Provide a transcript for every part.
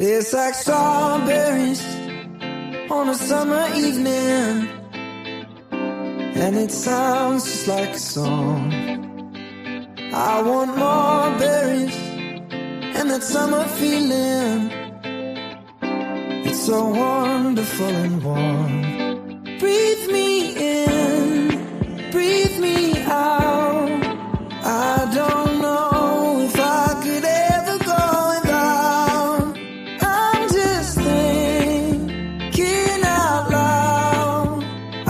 Tastes like strawberries on a summer evening, and it sounds just like a song. I want more berries and that summer feeling. It's so wonderful and warm. Breathe me in, breathe me out. I don't know if I could ever go without. I'm just thinking out loud. I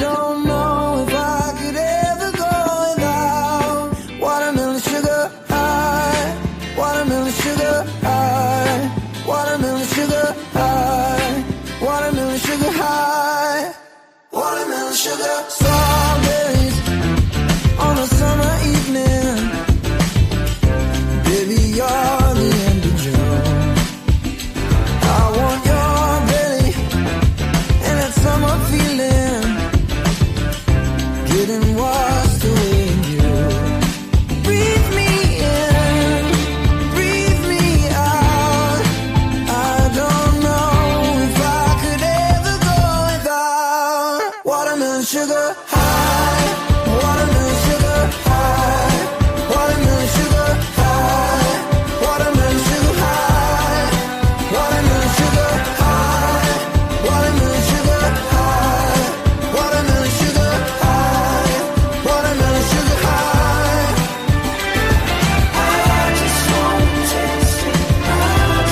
don't know if I could ever go without. Watermelon sugar high, watermelon sugar high, watermelon sugar high, watermelon sugar high, watermelon sugar. Strawberries on a summer evening, baby, you're the end of June. I want your belly and that summer feeling, getting washed away in you. Breathe me in, breathe me out. I don't know if I could ever go without. Watermelon sugar high, watermelon sugar high, watermelon sugar high, watermelon sugar high, watermelon sugar high, watermelon sugar high, watermelon sugar high, watermelon sugar high. I just wanna taste it, I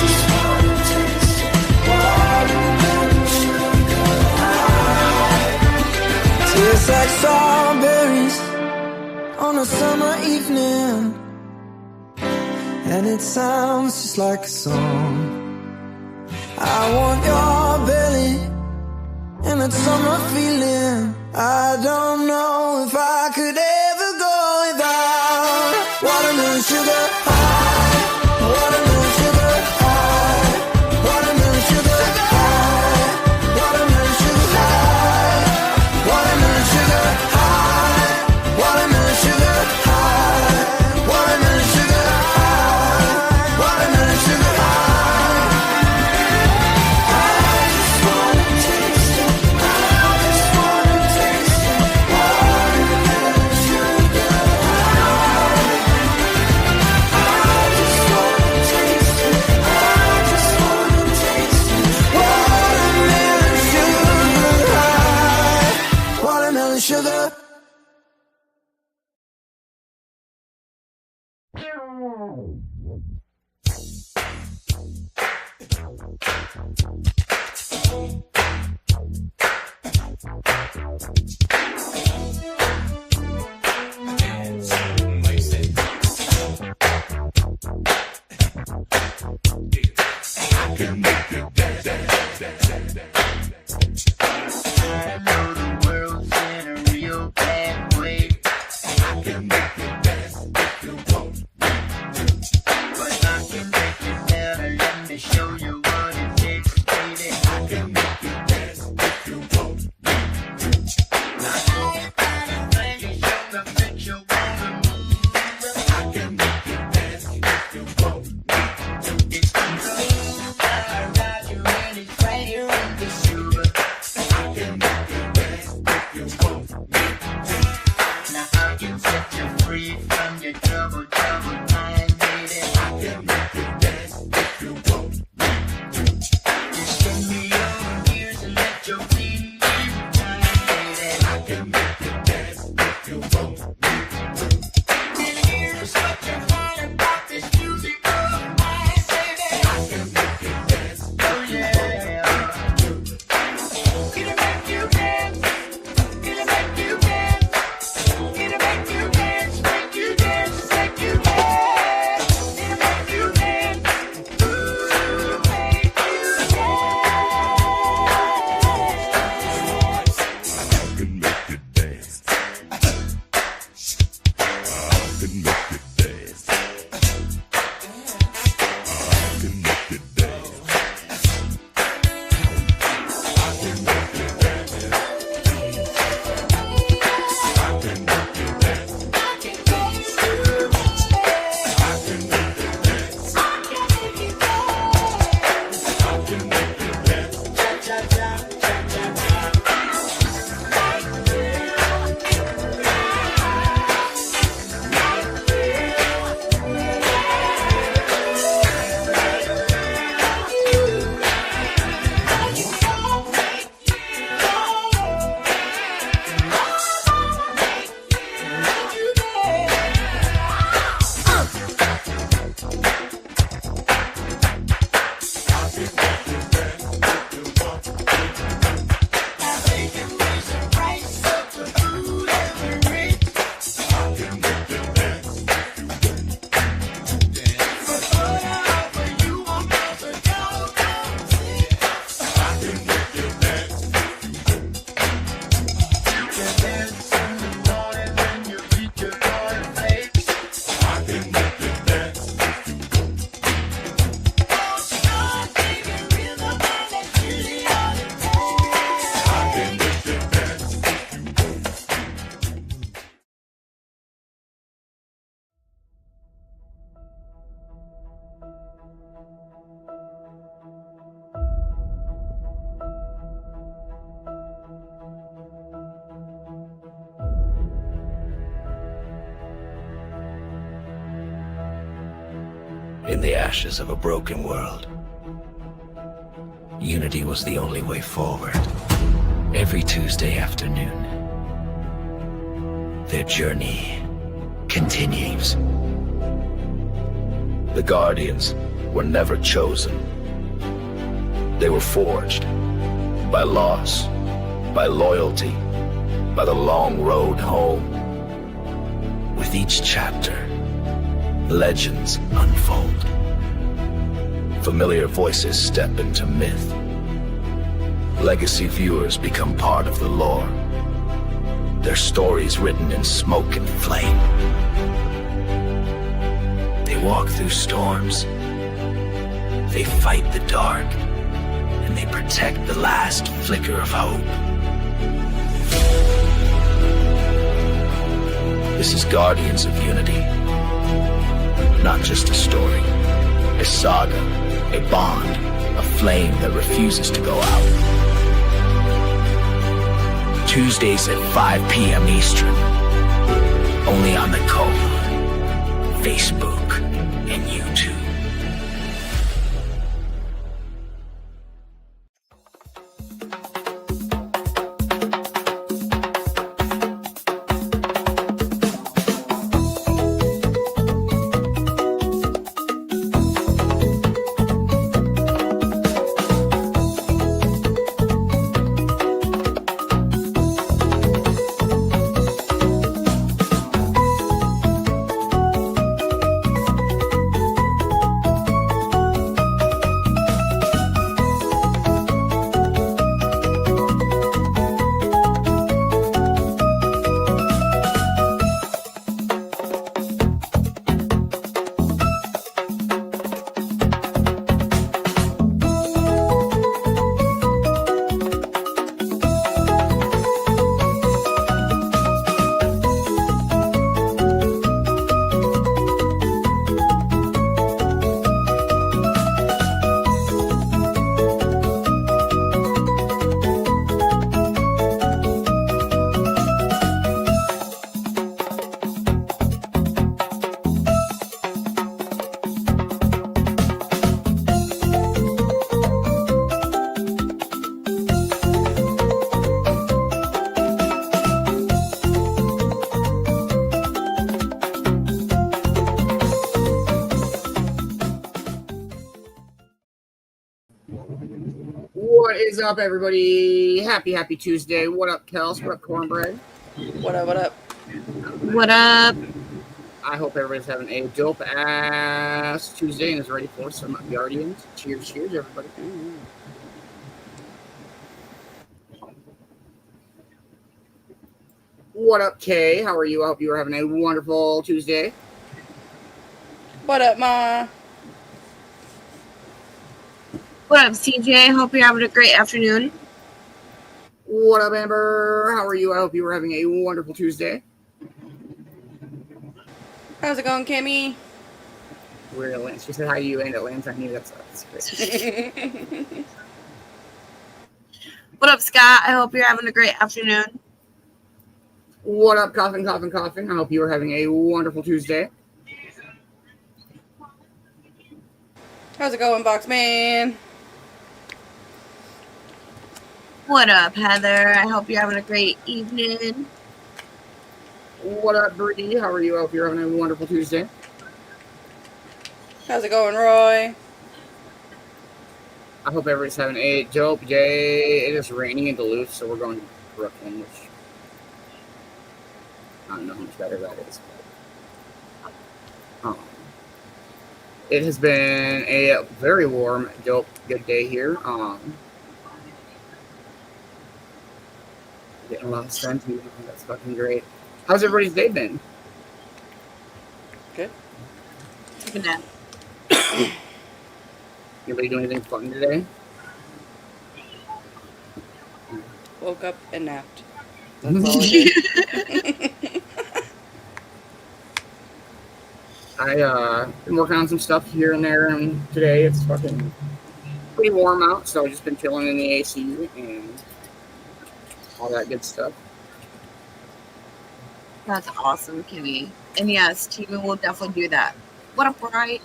just wanna taste it, watermelon sugar high. Tastes like strawberries on a summer evening, and it sounds just like a song. I want your belly and that summer feeling. I don't know if I could ever go without. Watermelon sugar high, watermelon sugar high, watermelon sugar high, watermelon sugar high, watermelon sugar high, watermelon sugar high, watermelon sugar high, watermelon sugar high. I just wanna taste it, I just wanna taste it, watermelon in the ashes of a broken world. Unity was the only way forward. Every Tuesday afternoon, their journey continues. The Guardians were never chosen. They were forged by loss, by loyalty, by the long road home. With each chapter, legends unfold. Familiar voices step into myth. Legacy viewers become part of the lore. Their stories written in smoke and flame. They walk through storms. They fight the dark. And they protect the last flicker of hope. This is Guardians of Unity. Not just a story, a saga, a bond, a flame that refuses to go out. Tuesdays at 5 PM Eastern. Only on the Cove, Facebook, and YouTube. What is up, everybody? Happy Tuesday. What up, Kels? What up, Cornbread? What up? What up? I hope everybody's having a dope-ass Tuesday and is ready for some Guardians. Cheers, everybody. What up, Kay? How are you? I hope you are having a wonderful Tuesday. What up, Ma? What up, CJ? Hope you're having a great afternoon. What up, Amber? How are you? I hope you are having a wonderful Tuesday. How's it going, Kimmy? We're in Atlanta. She said hi to you and Atlanta. I knew that's great. What up, Scott? I hope you're having a great afternoon. What up, Coffin? I hope you are having a wonderful Tuesday. How's it going, Boxman? What up, Heather? I hope you're having a great evening. What up, Bree? How are you? I hope you're having a wonderful Tuesday. How's it going, Roy? I hope everybody's having a dope day. It is raining in Duluth, so we're going to Brooklyn, which I don't know how much better that is. It has been a very warm, dope, good day here. Getting a lot of sun. That's fucking great. How's everybody's day been? Good. Take a nap. Anybody do anything fun today? Woke up and napped. That's all I did. I've been working on some stuff here and there, and today it's fucking pretty warm out, so I've just been chilling in the AC and all that good stuff. That's awesome, Kimmy. And yes, Tina will definitely do that. What up, Bright?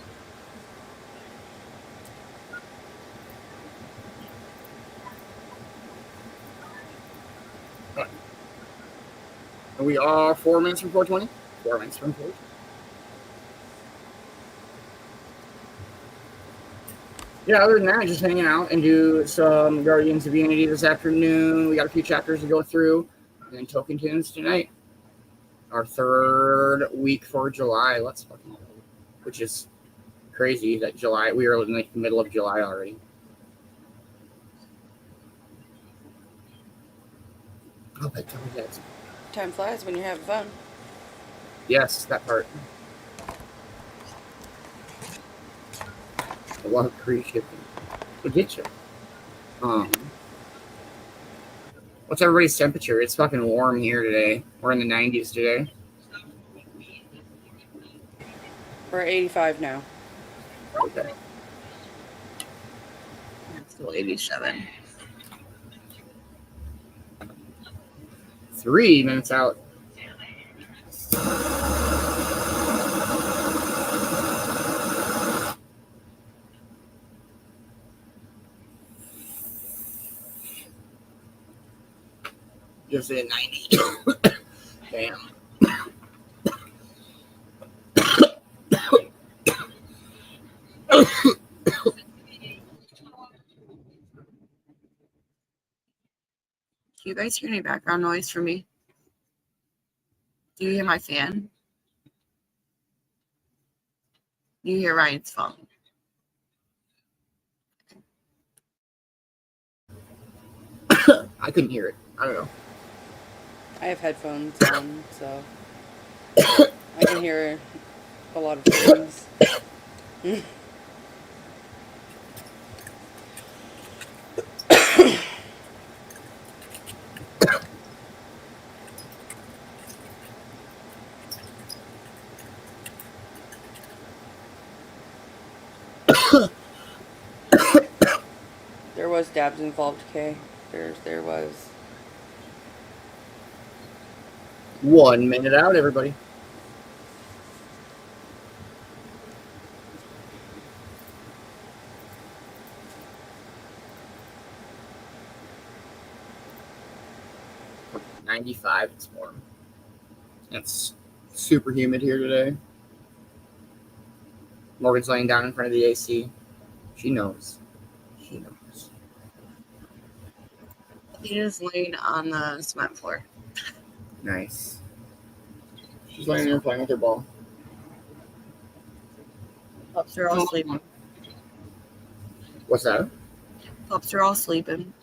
We are 4 minutes from 420. 4 minutes from 420. Yeah, other than that, just hanging out and do some Guardians of Unity this afternoon. We got a few chapters to go through. And then Token Tunes tonight. Our third week for July. Let's fucking go. Which is crazy that July, we are in like the middle of July already. Oh, that Time flies when you're having fun. Yes, that part. I love free shipping. We'll get you. What's everybody's temperature? It's fucking warm here today. We're in the 90s today. We're at 85 now. Okay. It's still 87. 3 minutes out. Just in 90. Damn. Do you guys hear any background noise from me? Do you hear my fan? Do you hear Ryan's phone? I couldn't hear it. I don't know. I have headphones on, so I can hear a lot of things. There was dabs involved, Kay. There was. 1 minute out, everybody. .95, it's warm. It's super humid here today. Morgan's laying down in front of the AC. She knows. She knows. He is laying on the cement floor. Nice. She's laying there playing with her ball. Pups are all sleeping. What's that? Pups are all sleeping.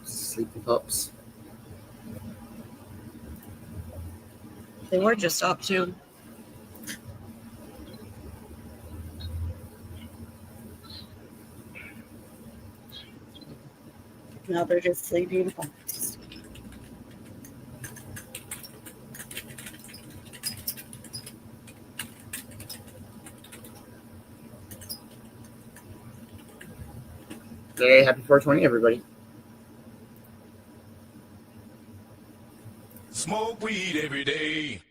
Sleepy pups. They were just up too. Now they're just sleeping. Hey, happy 420, everybody. Smoke weed every day.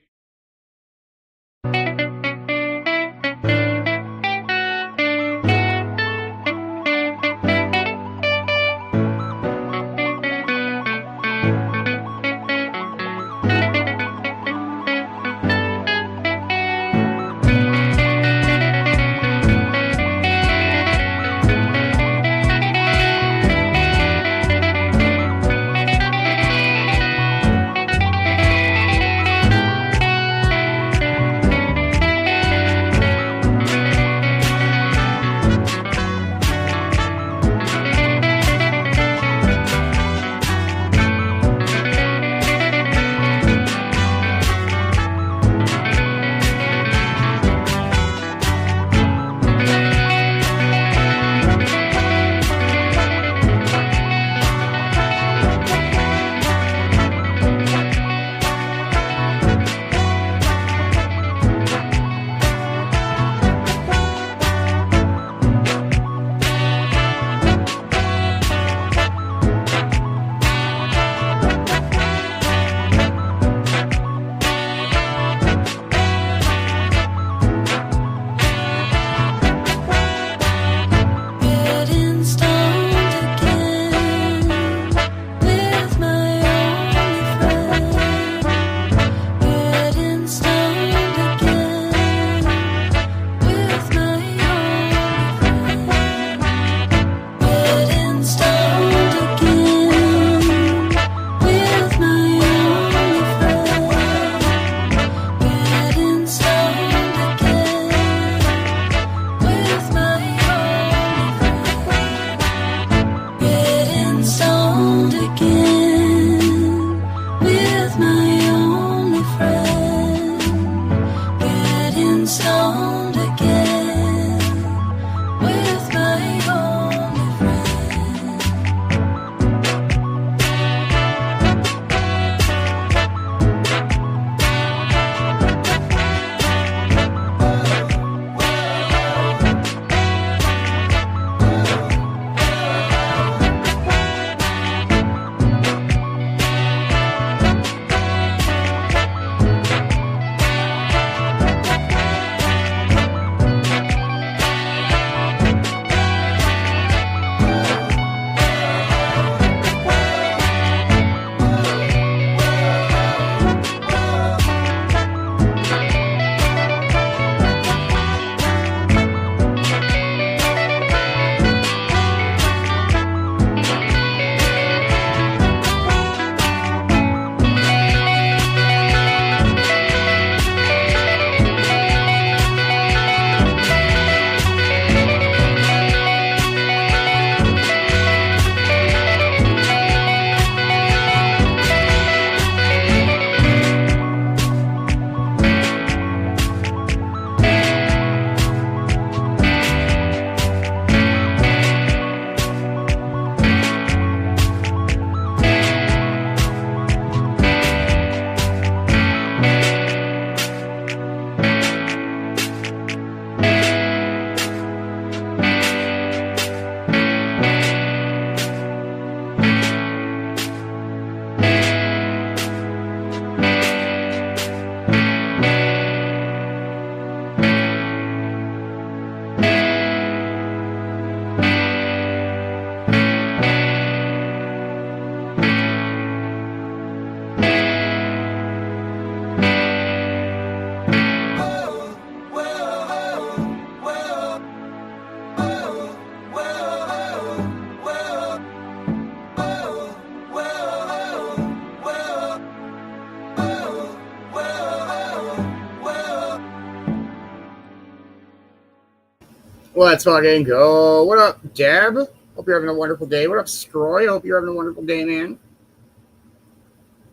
Let's fucking go. What up, Deb? Hope you're having a wonderful day. What up, Stroy? Hope you're having a wonderful day, man.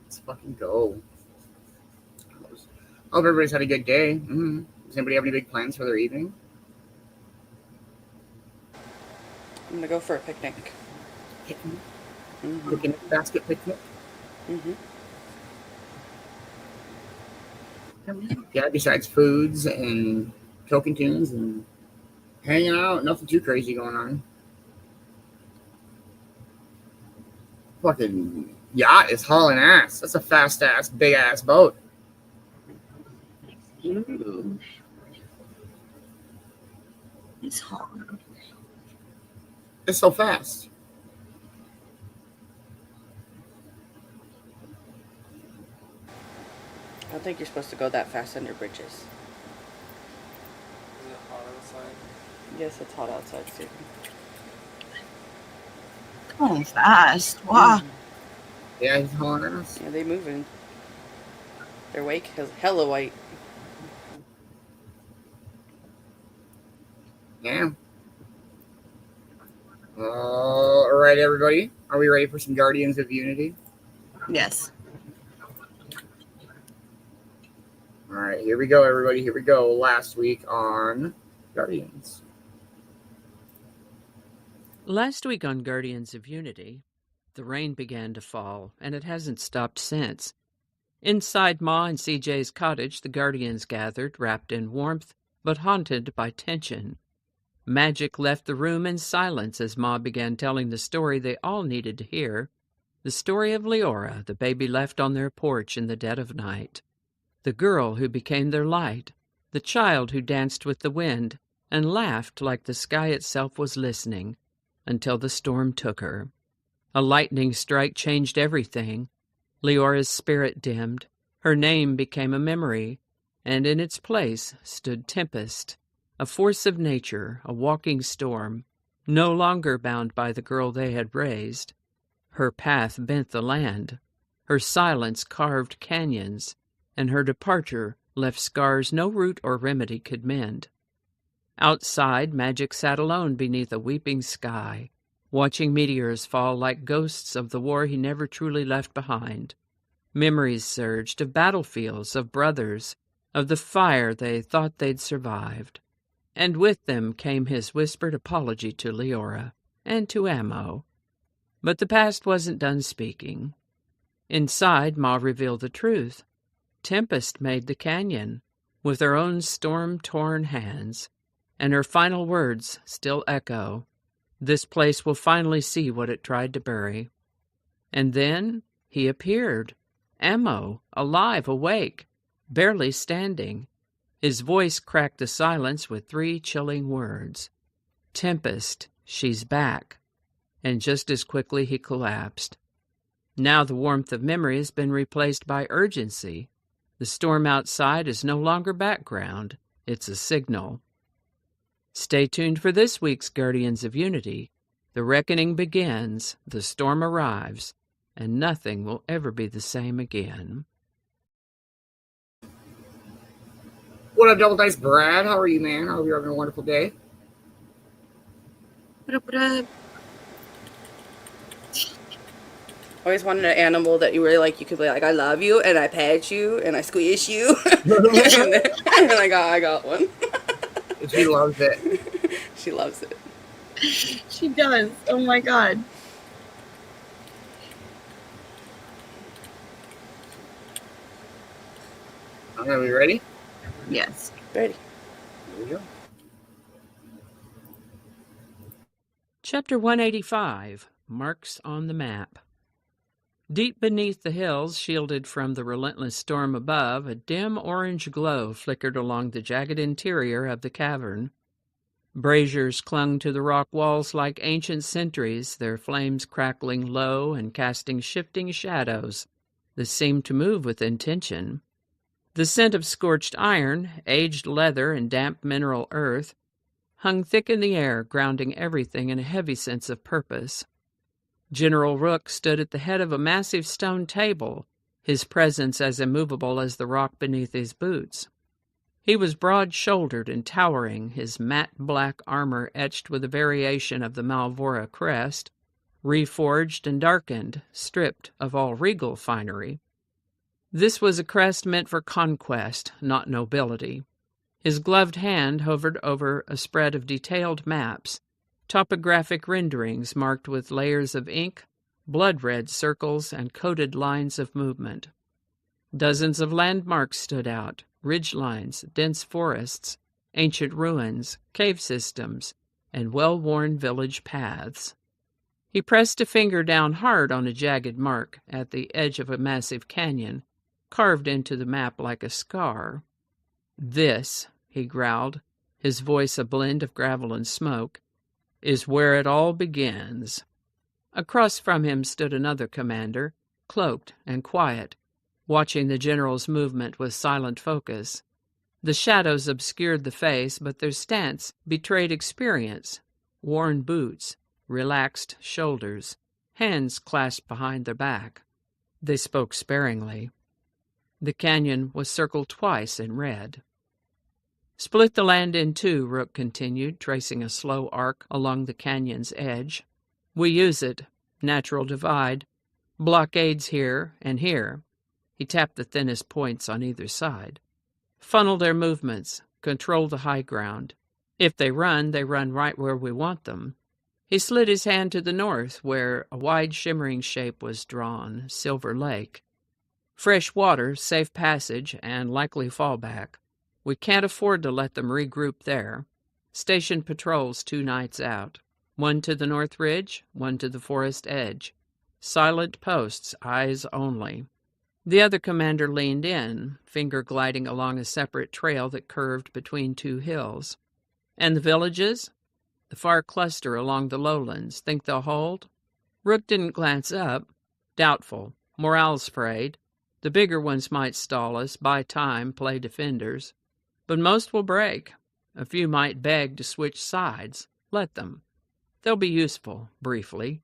Let's fucking go. Hope everybody's had a good day. Mm-hmm. Does anybody have any big plans for their evening? I'm gonna go for a picnic. Picnic? Mm-hmm. Picnic? Basket picnic? Mm-hmm. Yeah, besides foods and token tunes and hanging out, nothing too crazy going on. Fucking yacht is hauling ass. That's a fast ass, big ass boat. Ooh. It's hard. It's so fast. I don't think you're supposed to go that fast under bridges. Is it hot outside? Yes, it's hot outside, Stephen. Going fast. Wow. Yeah, he's hauling ass. Yeah, they moving. Their wake is hella white. Yeah. All right, everybody. Are we ready for some Guardians of Unity? Yes. All right, here we go, everybody. Here we go. Last week on Guardians. Last week on Guardians of Unity, the rain began to fall, and it hasn't stopped since. Inside Ma and CJ's cottage, the Guardians gathered, wrapped in warmth, but haunted by tension. Magic left the room in silence as Ma began telling the story they all needed to hear, the story of Leora, the baby left on their porch in the dead of night, the girl who became their light, the child who danced with the wind and laughed like the sky itself was listening, until the storm took her. A lightning strike changed everything. Leora's spirit dimmed, her name became a memory, and in its place stood Tempest, a force of nature, a walking storm, no longer bound by the girl they had raised. Her path bent the land, her silence carved canyons, and her departure left scars no root or remedy could mend. Outside, Magic sat alone beneath a weeping sky, watching meteors fall like ghosts of the war he never truly left behind. Memories surged of battlefields, of brothers, of the fire they thought they'd survived. And with them came his whispered apology to Leora and to Ammo. But the past wasn't done speaking. Inside, Ma revealed the truth. Tempest made the canyon with her own storm-torn hands, and her final words still echo. This place will finally see what it tried to bury. And then he appeared, Ammo, alive, awake, barely standing. His voice cracked the silence with 3 chilling words. Tempest, she's back. And just as quickly he collapsed. Now the warmth of memory has been replaced by urgency. The storm outside is no longer background. It's a signal. Stay tuned for this week's Guardians of Unity. The reckoning begins, the storm arrives, and nothing will ever be the same again. What up, Double Dice Brad? How are you, man? I hope you're having a wonderful day. What up, what up? Always wanted an animal that you really like. You could be like, I love you, and I pet you, and I squeeze you. and then I got one. She loves it. She loves it. She does. Oh my god. All right, we ready? Yes. Ready. Here we go. Chapter 185, Marks on the Map. Deep beneath the hills, shielded from the relentless storm above, a dim orange glow flickered along the jagged interior of the cavern. Braziers clung to the rock walls like ancient sentries, their flames crackling low and casting shifting shadows that seemed to move with intention. The scent of scorched iron, aged leather, and damp mineral earth hung thick in the air, grounding everything in a heavy sense of purpose. General Rook stood at the head of a massive stone table, his presence as immovable as the rock beneath his boots. He was broad-shouldered and towering, his matte black armor etched with a variation of the Malvora crest, reforged and darkened, stripped of all regal finery. This was a crest meant for conquest, not nobility. His gloved hand hovered over a spread of detailed maps, topographic renderings marked with layers of ink, blood-red circles, and coded lines of movement. Dozens of landmarks stood out, ridge lines, dense forests, ancient ruins, cave systems, and well-worn village paths. He pressed a finger down hard on a jagged mark at the edge of a massive canyon, carved into the map like a scar. "This," he growled, his voice a blend of gravel and smoke, "is where it all begins." Across from him stood another commander, cloaked and quiet, watching the general's movement with silent focus. The shadows obscured the face, but their stance betrayed experience. Worn boots, relaxed shoulders, hands clasped behind their back. They spoke sparingly. The canyon was circled twice in red. "Split the land in two," Rook continued, tracing a slow arc along the canyon's edge. "We use it. Natural divide. Blockades here and here." He tapped the thinnest points on either side. "Funnel their movements. Control the high ground. If they run right where we want them." He slid his hand to the north, where a wide shimmering shape was drawn, Silver Lake. "Fresh water, safe passage, and likely fallback. We can't afford to let them regroup there. Station patrols 2 nights out. One to the north ridge, one to the forest edge. Silent posts, eyes only." The other commander leaned in, finger gliding along a separate trail that curved between 2 hills. "And the villages? The far cluster along the lowlands. Think they'll hold?" Rook didn't glance up. "Doubtful. Morale's frayed. The bigger ones might stall us, buy time, play defenders. But most will break. A few might beg to switch sides. Let them. They'll be useful, briefly.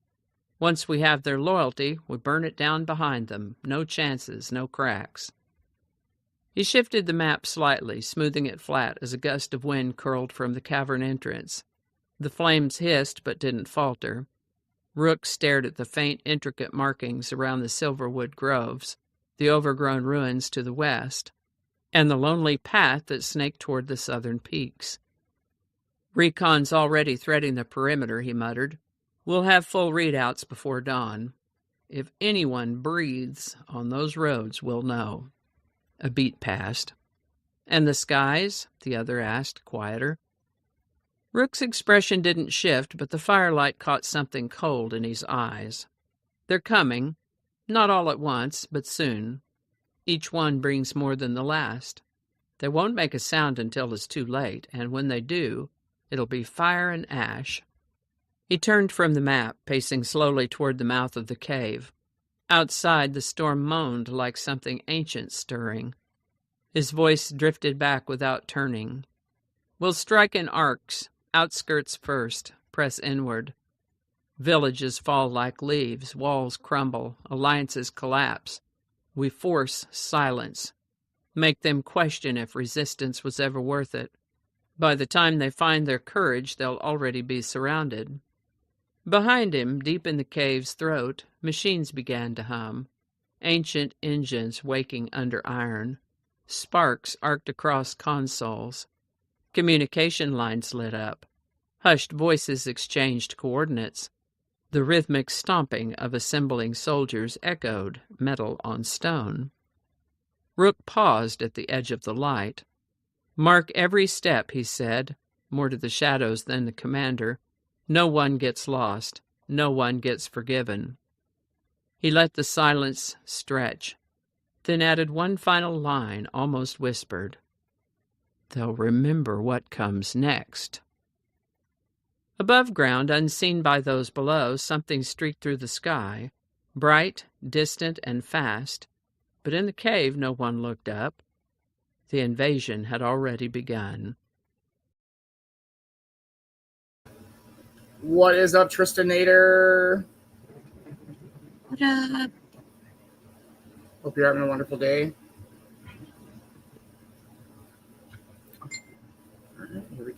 Once we have their loyalty, we burn it down behind them. No chances, no cracks." He shifted the map slightly, smoothing it flat as a gust of wind curled from the cavern entrance. The flames hissed but didn't falter. Rook stared at the faint, intricate markings around the silverwood groves, the overgrown ruins to the west, and the lonely path that snaked toward the southern peaks. "Recon's already threading the perimeter," he muttered. "We'll have full readouts before dawn. If anyone breathes on those roads, we'll know." A beat passed. "And the skies?" the other asked, quieter. Rook's expression didn't shift, but the firelight caught something cold in his eyes. "They're coming. Not all at once, but soon. Each one brings more than the last. They won't make a sound until it's too late, and when they do, it'll be fire and ash." He turned from the map, pacing slowly toward the mouth of the cave. Outside, the storm moaned like something ancient stirring. His voice drifted back without turning. "We'll strike in arcs, outskirts first, press inward. Villages fall like leaves, walls crumble, alliances collapse. We force silence, make them question if resistance was ever worth it. By the time they find their courage, they'll already be surrounded." Behind him, deep in the cave's throat, machines began to hum, ancient engines waking under iron. Sparks arced across consoles. Communication lines lit up. Hushed voices exchanged coordinates. The rhythmic stomping of assembling soldiers echoed, metal on stone. Rook paused at the edge of the light. "Mark every step," he said, more to the shadows than the commander. "No one gets lost. No one gets forgiven." He let the silence stretch, then added one final line, almost whispered. "They'll remember what comes next." Above ground, unseen by those below, something streaked through the sky, bright, distant, and fast. But in the cave, no one looked up. The invasion had already begun. What is up, Tristanator? What up? Hope you're having a wonderful day.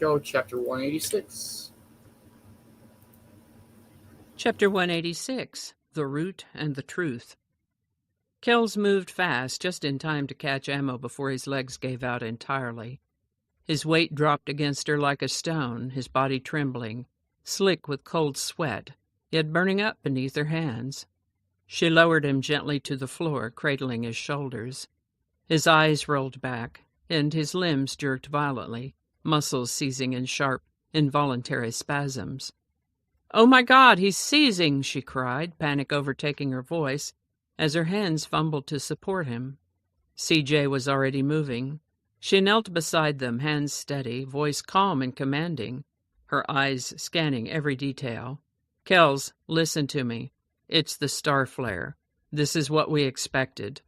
go. Chapter 186. Chapter 186, The Root and the Truth. Kells moved fast, just in time to catch ammo before his legs gave out entirely. His weight dropped against her like a stone, his body trembling, slick with cold sweat, yet burning up beneath her hands. She lowered him gently to the floor, cradling his shoulders. His eyes rolled back, and his limbs jerked violently, muscles seizing in sharp, involuntary spasms. "Oh, my God, he's seizing!" she cried, panic overtaking her voice, as her hands fumbled to support him. CJ was already moving. She knelt beside them, hands steady, voice calm and commanding, her eyes scanning every detail. "Kells, listen to me. It's the star flare. This is what we expected.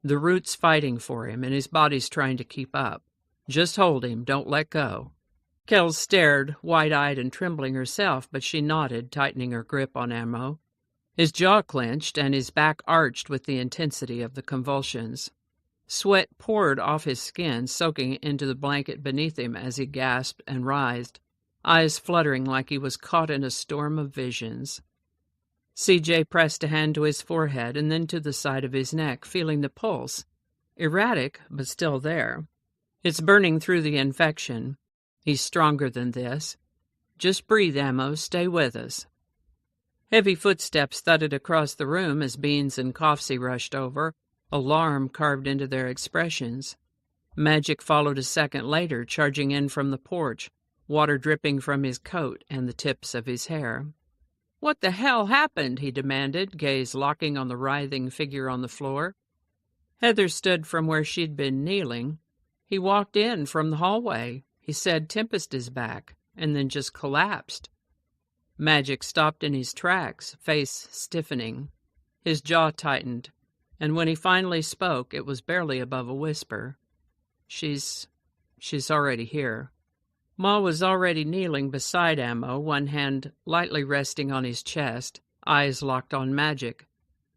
The root's fighting for him, and his body's trying to keep up. Just hold him. Don't let go." Kells stared, wide-eyed and trembling herself, but she nodded, tightening her grip on Ammo. His jaw clenched, and his back arched with the intensity of the convulsions. Sweat poured off his skin, soaking into the blanket beneath him as he gasped and writhed, eyes fluttering like he was caught in a storm of visions. CJ pressed a hand to his forehead and then to the side of his neck, feeling the pulse. Erratic, but still there. "It's burning through the infection. He's stronger than this. Just breathe, Ammo. Stay with us." Heavy footsteps thudded across the room as Beans and Cove-TV rushed over, alarm carved into their expressions. Magic followed a second later, charging in from the porch, water dripping from his coat and the tips of his hair. "What the hell happened?" he demanded, gaze locking on the writhing figure on the floor. Heather stood from where she'd been kneeling. "He walked in from the hallway. He said Tempest is back, and then just collapsed." Magic stopped in his tracks, face stiffening. His jaw tightened, and when he finally spoke, it was barely above a whisper. She's already here." Ma was already kneeling beside Ammo, one hand lightly resting on his chest, eyes locked on Magic.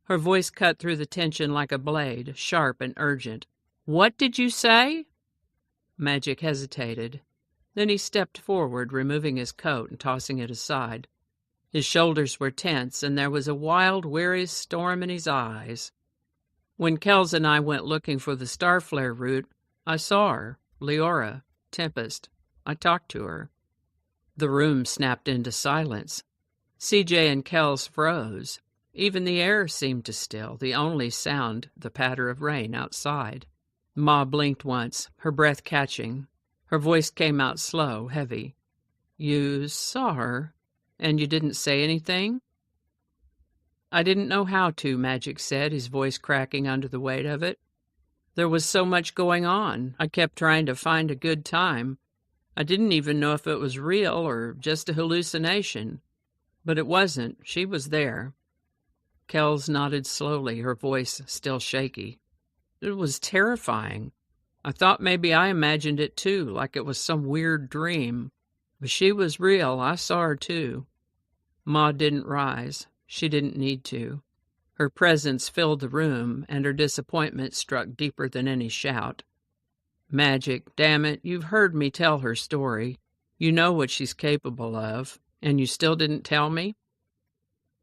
Her voice cut through the tension like a blade, sharp and urgent. "What did you say?" Magic hesitated. Then he stepped forward, removing his coat and tossing it aside. His shoulders were tense, and there was a wild, weary storm in his eyes. "When Kells and I went looking for the star flare route, I saw her, Leora, Tempest. I talked to her." The room snapped into silence. CJ and Kells froze. Even the air seemed to still, the only sound the patter of rain outside. Ma blinked once, her breath catching. Her voice came out slow, heavy. "You saw her, and you didn't say anything?" "I didn't know how to," Magic said, his voice cracking under the weight of it. "There was so much going on. I kept trying to find a good time. I didn't even know if it was real or just a hallucination. But it wasn't. She was there." Kells nodded slowly, her voice still shaky. "It was terrifying. I thought maybe I imagined it too, like it was some weird dream. But she was real. I saw her too." Ma didn't rise. She didn't need to. Her presence filled the room, and her disappointment struck deeper than any shout. "Magic, damn it, you've heard me tell her story. You know what she's capable of, and you still didn't tell me?"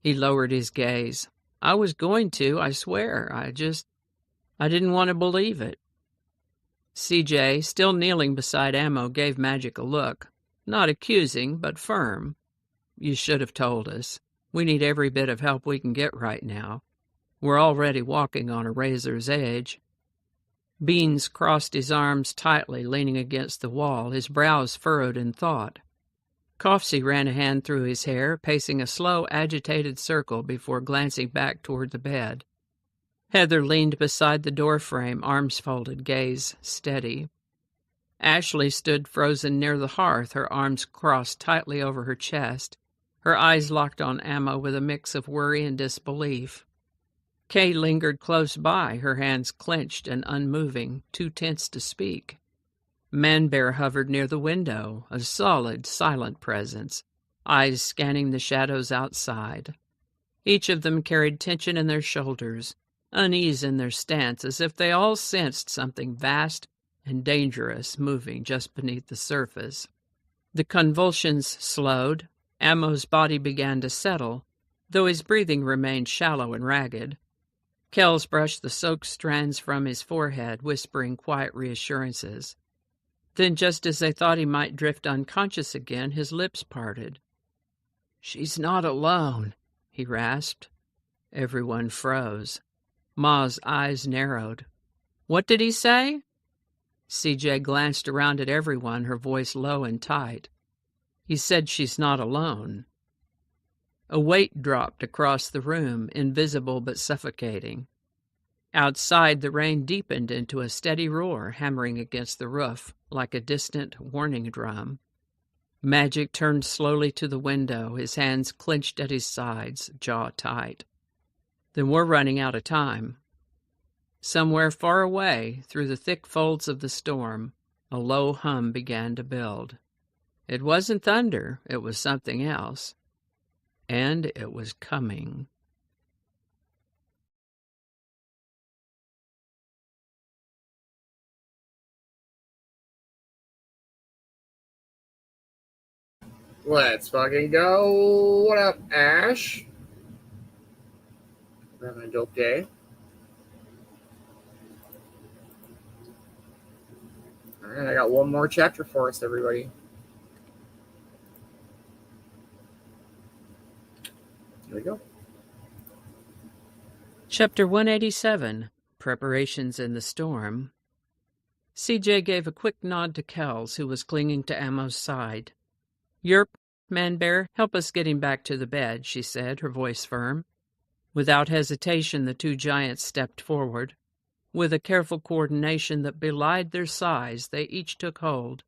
He lowered his gaze. "I was going to, I swear. I didn't want to believe it." CJ, still kneeling beside Ammo, gave Magic a look. Not accusing, but firm. "You should have told us. We need every bit of help we can get right now. We're already walking on a razor's edge." Beans crossed his arms tightly, leaning against the wall, his brows furrowed in thought. Cove-TV ran a hand through his hair, pacing a slow, agitated circle before glancing back toward the bed. Heather leaned beside the doorframe, arms folded, gaze steady. Ashley stood frozen near the hearth, her arms crossed tightly over her chest, her eyes locked on Ammo with a mix of worry and disbelief. Kay lingered close by, her hands clenched and unmoving, too tense to speak. Man-Bear hovered near the window, a solid, silent presence, eyes scanning the shadows outside. Each of them carried tension in their shoulders, unease in their stance, as if they all sensed something vast and dangerous moving just beneath the surface. The convulsions slowed. Ammo's body began to settle, though his breathing remained shallow and ragged. Kells brushed the soaked strands from his forehead, whispering quiet reassurances. Then, just as they thought he might drift unconscious again, his lips parted. "She's not alone," he rasped. Everyone froze. Ma's eyes narrowed. "What did he say?" CJ glanced around at everyone, her voice low and tight. "He said she's not alone." A weight dropped across the room, invisible but suffocating. Outside, the rain deepened into a steady roar, hammering against the roof like a distant warning drum. Magic turned slowly to the window, his hands clenched at his sides, jaw tight. "Then we're running out of time." Somewhere far away, through the thick folds of the storm, a low hum began to build. It wasn't thunder, it was something else. And it was coming. Let's fucking go. What up, Ash? We're having a dope day. Alright, I got one more chapter for us, everybody. Here we go. Chapter 187, Preparations in the Storm. CJ gave a quick nod to Kells, who was clinging to Ammo's side. "Yerp, Man-Bear, help us get him back to the bed," she said, her voice firm. Without hesitation, the two giants stepped forward. With a careful coordination that belied their size, they each took hold,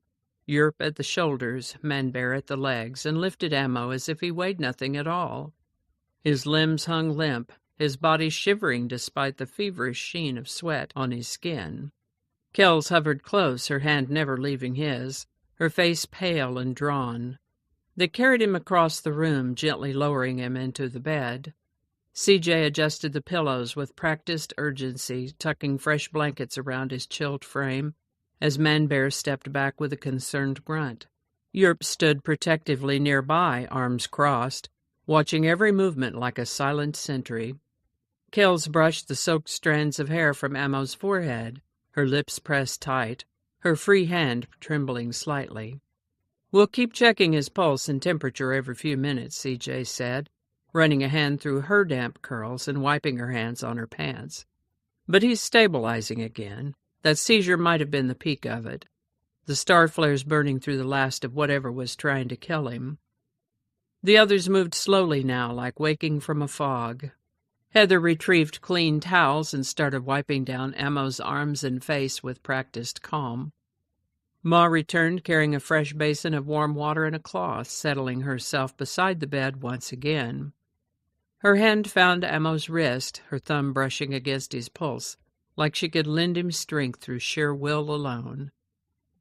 Yerp at the shoulders, Man-Bear at the legs, and lifted Ammo as if he weighed nothing at all. His limbs hung limp, his body shivering despite the feverish sheen of sweat on his skin. Kells hovered close, her hand never leaving his, her face pale and drawn. They carried him across the room, gently lowering him into the bed. CJ adjusted the pillows with practiced urgency, tucking fresh blankets around his chilled frame, as Man-Bear stepped back with a concerned grunt. Yerp stood protectively nearby, arms crossed, watching every movement like a silent sentry. Kells brushed the soaked strands of hair from Ammo's forehead, her lips pressed tight, her free hand trembling slightly. "We'll keep checking his pulse and temperature every few minutes," CJ said, running a hand through her damp curls and wiping her hands on her pants. "But he's stabilizing again. That seizure might have been the peak of it. The star flares burning through the last of whatever was trying to kill him." The others moved slowly now, like waking from a fog. Heather retrieved clean towels and started wiping down Ammo's arms and face with practiced calm. Ma returned carrying a fresh basin of warm water and a cloth, settling herself beside the bed once again. Her hand found Ammo's wrist, her thumb brushing against his pulse, like she could lend him strength through sheer will alone.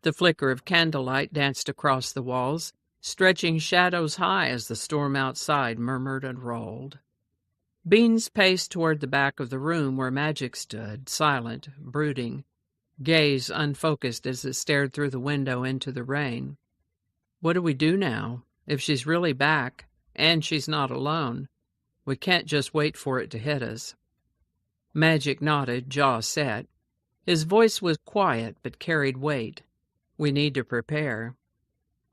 The flicker of candlelight danced across the walls, stretching shadows high as the storm outside murmured and rolled. Beans paced toward the back of the room where Magic stood, silent, brooding, gaze unfocused as it stared through the window into the rain. "What do we do now? If she's really back, and she's not alone, we can't just wait for it to hit us." Magic nodded, jaw set. His voice was quiet but carried weight. "We need to prepare.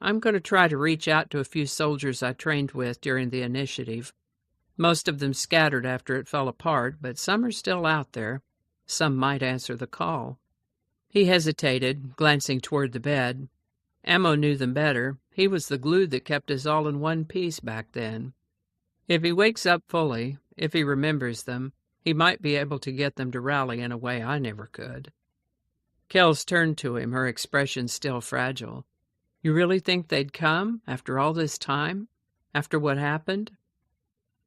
I'm going to try to reach out to a few soldiers I trained with during the initiative. Most of them scattered after it fell apart, but some are still out there. Some might answer the call." He hesitated, glancing toward the bed. Ammo knew them better. He was the glue that kept us all in one piece back then. If he wakes up fully, if he remembers them, he might be able to get them to rally in a way I never could. Kells turned to him, her expression still fragile. "You really think they'd come, after all this time? After what happened?"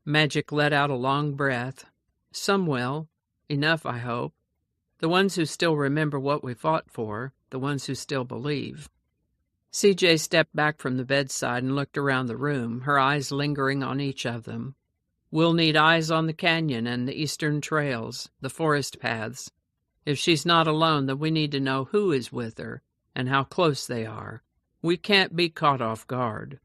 Magic let out a long breath. "Some will. Enough, I hope. The ones who still remember what we fought for, the ones who still believe." CJ stepped back from the bedside and looked around the room, her eyes lingering on each of them. "We'll need eyes on the canyon and the eastern trails, the forest paths. If she's not alone, then we need to know who is with her and how close they are. We can't be caught off guard.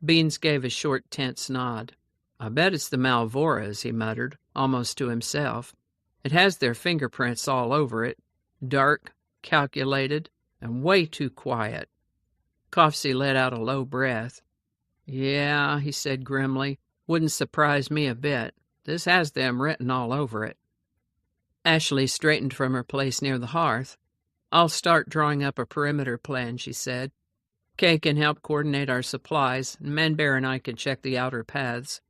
Beans gave a short, tense nod. I bet it's the Malvoras, he muttered, almost to himself. It has their fingerprints all over it. Dark, calculated, and way too quiet. Cofsey let out a low breath. Yeah, he said grimly. Wouldn't surprise me a bit. This has them written all over it. Ashley straightened from her place near the hearth. I'll start drawing up a perimeter plan, she said. Kay can help coordinate our supplies, and Manbear and I can check the outer paths.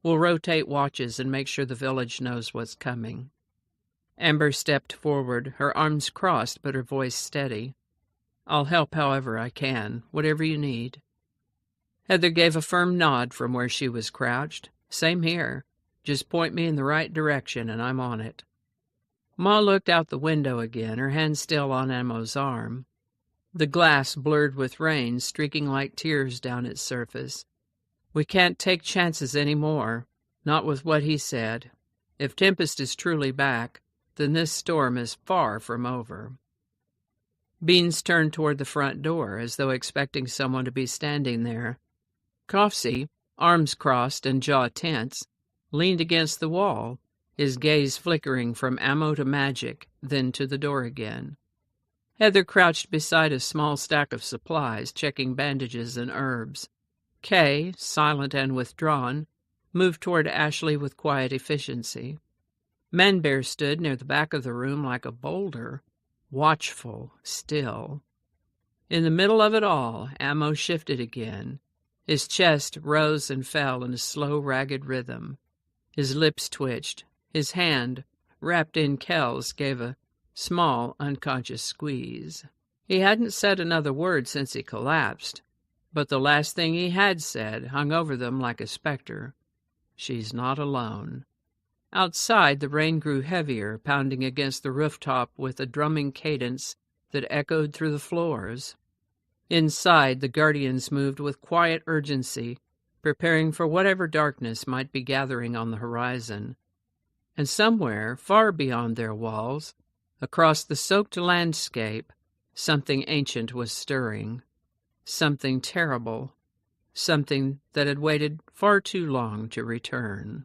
We'll rotate watches and make sure the village knows what's coming. Amber stepped forward, her arms crossed but her voice steady. I'll help however I can, whatever you need. Heather gave a firm nod from where she was crouched. Same here. Just point me in the right direction and I'm on it. Ma looked out the window again, her hand still on Ammo's arm. The glass blurred with rain, streaking like tears down its surface. We can't take chances any more, not with what he said. If Tempest is truly back, then this storm is far from over. Beans turned toward the front door, as though expecting someone to be standing there. Cofsey, arms crossed and jaw tense, leaned against the wall, his gaze flickering from ammo to magic, then to the door again. Heather crouched beside a small stack of supplies, checking bandages and herbs. Kay, silent and withdrawn, moved toward Ashley with quiet efficiency. Manbear stood near the back of the room like a boulder, watchful, still. In the middle of it all, Ammo shifted again. His chest rose and fell in a slow, ragged rhythm. His lips twitched. His hand, wrapped in Kel's, gave a small, unconscious squeeze. He hadn't said another word since he collapsed, but the last thing he had said hung over them like a specter. She's not alone. Outside, the rain grew heavier, pounding against the rooftop with a drumming cadence that echoed through the floors. Inside, the guardians moved with quiet urgency, preparing for whatever darkness might be gathering on the horizon. And somewhere, far beyond their walls, across the soaked landscape, something ancient was stirring. Something terrible. Something that had waited far too long to return.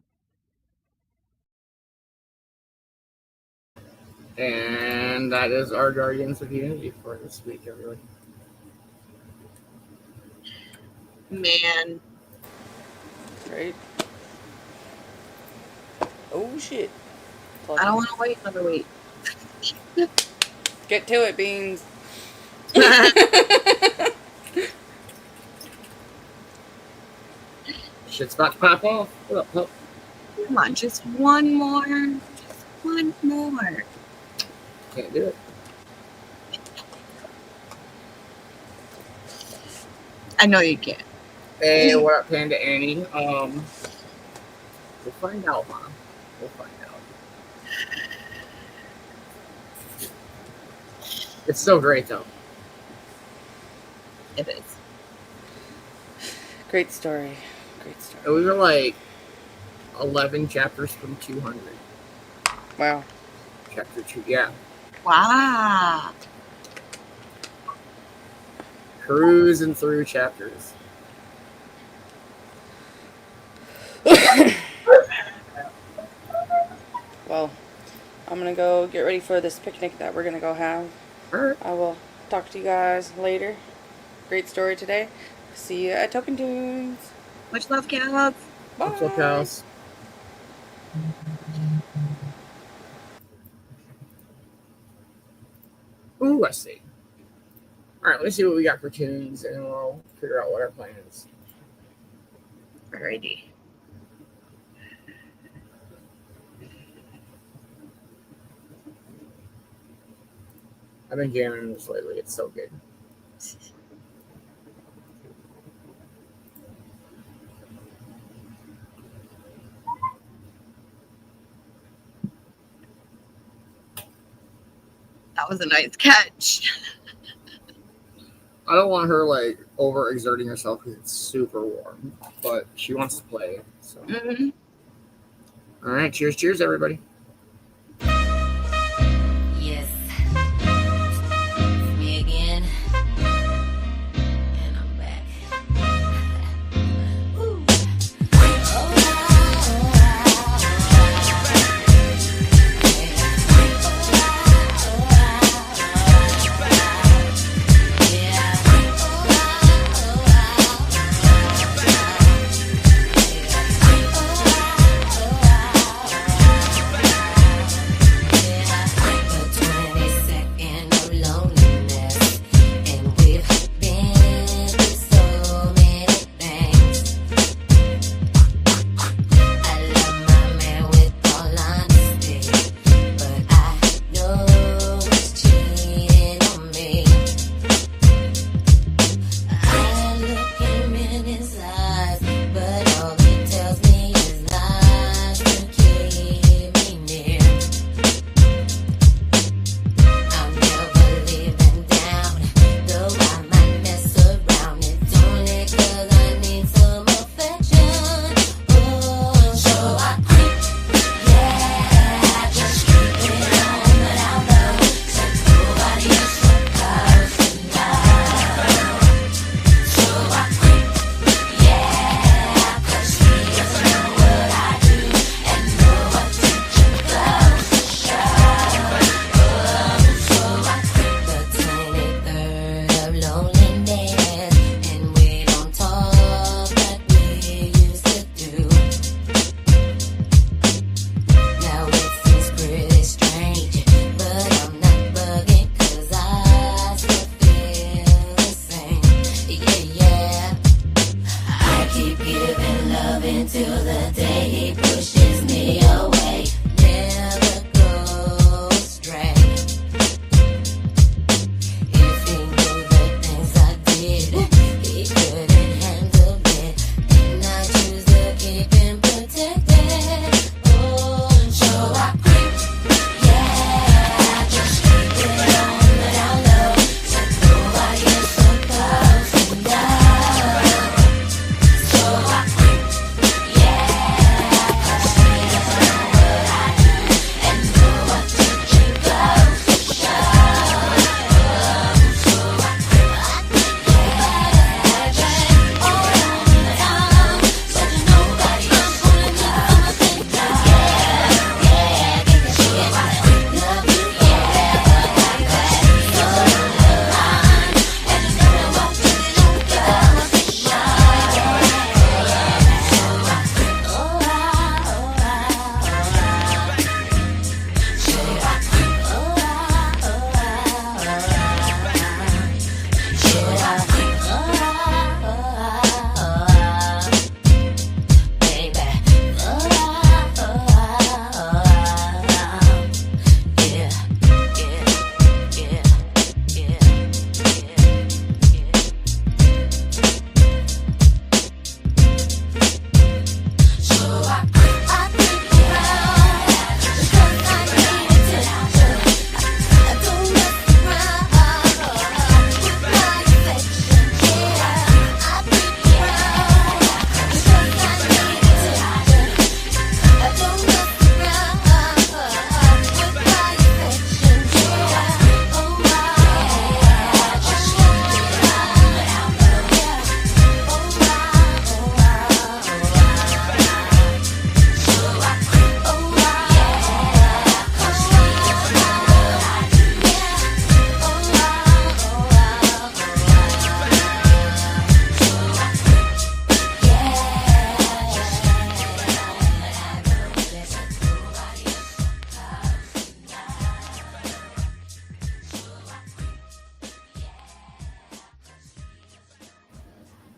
And that is our Guardians of Unity for this week, everyone. Man. Right? Oh, shit. I don't want to wait another week. Get to it, Beans. Shit's about to pop off. What up, pup? Come on, just one more. Just one more. Can't do it. I know you can. Hey, what up, Panda Annie? We'll find out, Mom. We'll find out. It's still great, though. It is. Great story. Great story. We were like 11 chapters from 200. Wow. Chapter 2, yeah. Wow. Cruising through chapters. Well, I'm going to go get ready for this picnic that we're going to go have. Alright. I will talk to you guys later. Great story today. See you at Token Tunes. Much love, Caleb. Bye. What's up, House? Ooh, I see. Alright, let's see what we got for tunes, and we'll figure out what our plan is. Alrighty. I've been jamming this lately. It's so good. That was a nice catch. I don't want her, like, overexerting herself because it's super warm, but she wants to play, so. Mm-hmm. Alright, cheers, cheers, everybody. Yes, it's me again.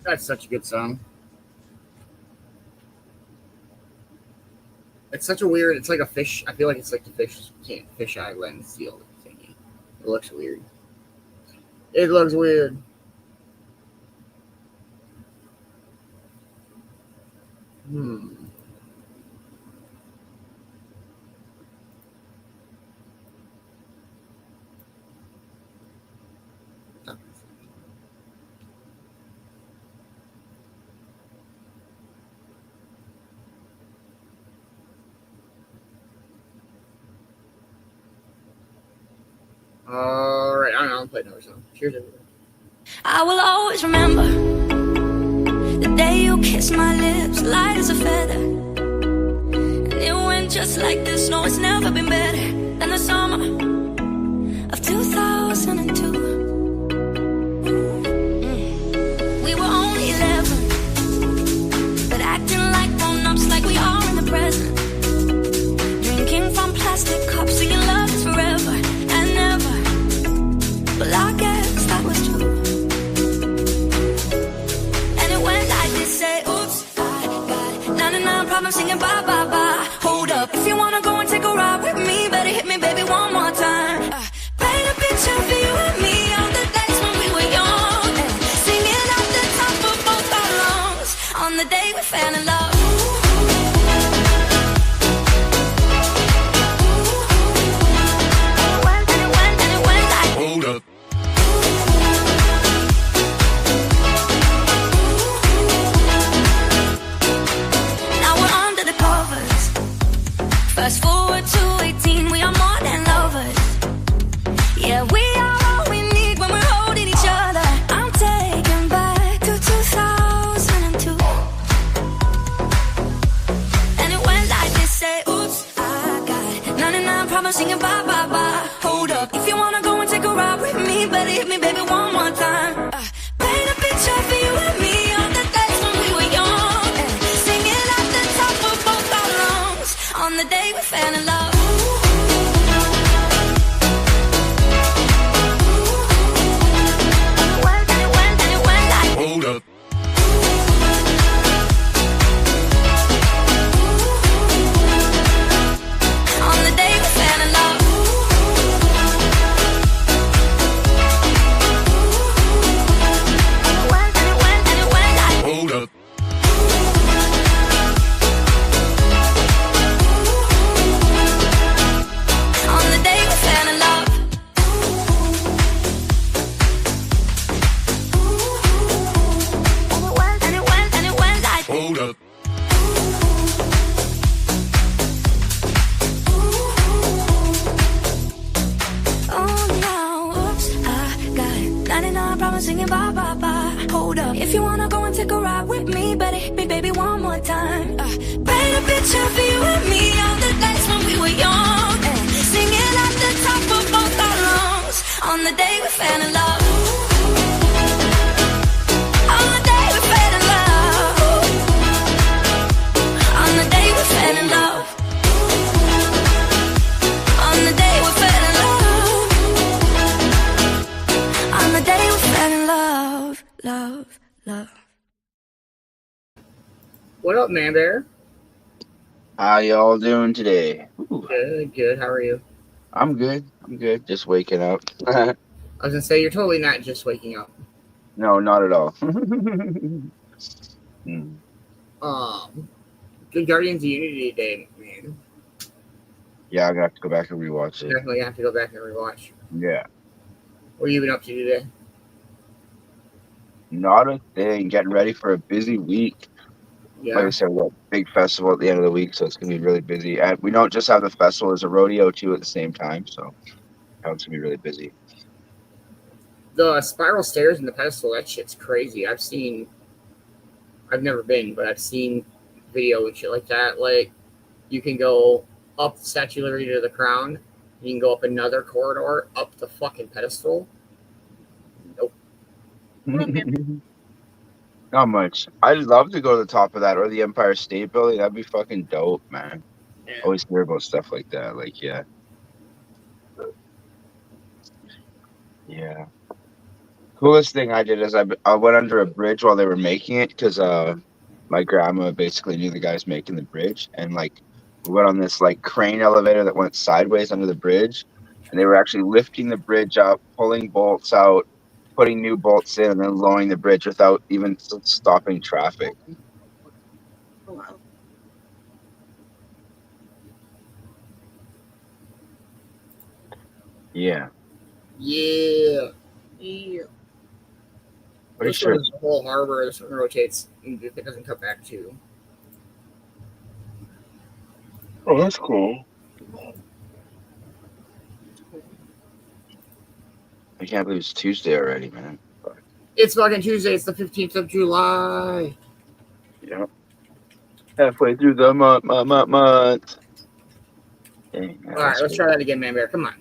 That's such a good song. It's such a weird. It's like a fish. I feel like it's like the fish island seal thingy. It looks weird. It looks weird. Hmm. All right, I don't know. I'll play another song. Cheers, everybody. I will always remember the day you kissed my lips, light as a feather. And it went just like this. No, it's never been better than the summer of 2002. We were only 11, but acting like grown-ups, like we are in the present. Drinking from plastic cups, singing love is forever and never. Well, I guess that was true. And it went like this, say, oops, I got 99 problems singing bye, bye, bye. Hold up, if you wanna go and take a ride with me, better hit me, baby, one more time. Paint a picture for you and me on the days when we were young, singing at the top of both our lungs on the day we fell in love. Hold up. Now we're under the covers. Fast forward to 18, we are more than lovers. Yeah, we are all we need when we're holding each other. I'm taken back to 2002. And it went like this, say, oops, I got 99 problems singing bye, bye, bye. Hold up, if you wanna go and take a ride with me, better hit me, baby, one more time. Paint a picture for you and me on the days when we were young, singing at the top of both our lungs on the day we fell in love. And it went like Hold up. on the day we fell in love. And it went like Hold up. on the day we fell in love. And it went like Hold up. oh no, oops, I got 99 problems singing bye, bye, bye. Hold up, if you wanna go and take a ride with me, better hit me, baby, one more time. Paint a picture for you and me on the days when we were young, singing at the top of both our lungs on the day we fell in love. On the day we fell in love. On the day we fell in love. On the day we fell in love. On the day we fell in love. Love, love. What up, man bear? How y'all doing today? Ooh, Good, good. How are you? I'm good. I'm good. Just waking up. I was gonna say you're totally not just waking up. No, not at all. Good Guardians of Unity Day, man. Yeah, I'm gonna have to go back and rewatch it. Definitely have to go back and rewatch. Yeah. What have you been up to today? Not a thing. Getting ready for a busy week. Like I Yeah. said, we got a big festival at the end of the week, so it's gonna be really busy. And we don't just have the festival, there's a rodeo too at the same time, so it's gonna be really busy. The spiral stairs and the pedestal, that shit's crazy. I've never been, but I've seen video and shit like that. Like, you can go up the Statue of Liberty to the crown. You can go up another corridor, up the fucking pedestal. Nope. Not much. I'd love to go to the top of that or the Empire State Building. That'd be fucking dope, man. Yeah. Always hear about stuff like that. Like, yeah. Yeah. Coolest thing I did is I went under a bridge while they were making it because my grandma basically knew the guys making the bridge, and like we went on this like crane elevator that went sideways under the bridge, and they were actually lifting the bridge up, pulling bolts out, putting new bolts in, and then lowering the bridge without even stopping traffic. Oh, wow. Yeah, Yeah. Yeah. pretty This sure. one is the whole harbor. This one rotates if it doesn't cut back too. Oh, that's cool. I can't believe it's Tuesday already, man. But, It's fucking Tuesday. It's the 15th of July. yeah, halfway through the month. Dang, All right, let's try that again, man bear. Come on.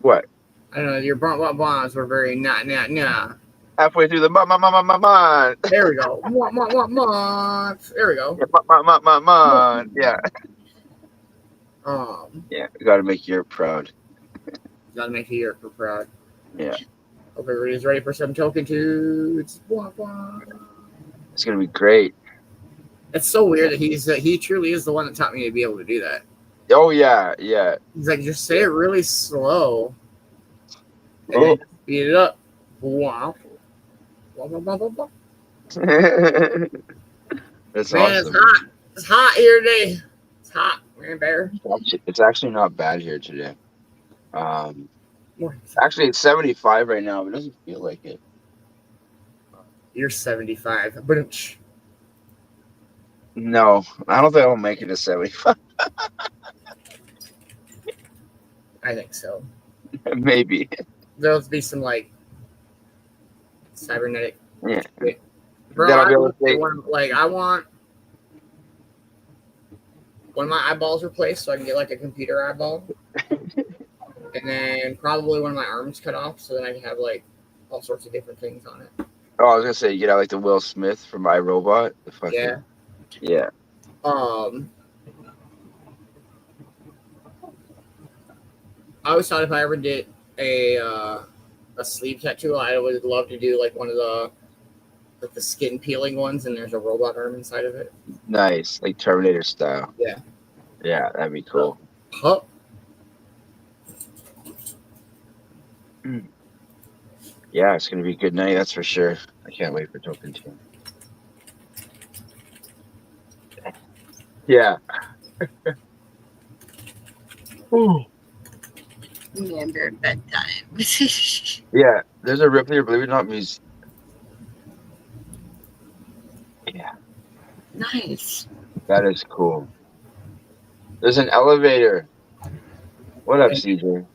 What? I don't know. Your bonds were very nah. Halfway through the month. There we go. Month. There we go. Yeah, month. Yeah. Yeah, we gotta make Europe proud. Gotta make you proud. Yeah, Hope everybody's ready for some token tunes. it's gonna be great. It's so weird that he truly is the one that taught me to be able to do that. Oh yeah, yeah. He's like, just say it really slow and Oh. then speed it up. Wow. That's Man, it's awesome. hot. It's hot here today. It's hot, man bear. It's actually not bad here today. Actually, it's 75 right now, but it doesn't feel like it. You're 75. But No, I don't think I'll make it to 75. I think so. Maybe. There'll be some like cybernetic. Yeah. Bro, Then I'll be I, able to say, like I want one of my eyeballs replaced so I can get like a computer eyeball. And then probably one of my arms cut off so then I can have like all sorts of different things on it. oh, I was gonna say, you know, like the Will Smith from iRobot. The fucking, Yeah. yeah. I always thought if I ever did a sleeve tattoo, I would love to do like one of the skin peeling ones, and there's a robot arm inside of it. Nice, like Terminator style. Yeah. Yeah, that'd be cool. Huh. Yeah, it's gonna be a good night, that's for sure. I can't wait for Token 2. Yeah. Ooh. Man, bear bedtime. Yeah, there's a Ripley or Believe It or Not music. Yeah, Nice. that is cool. There's an elevator. What up, CJ?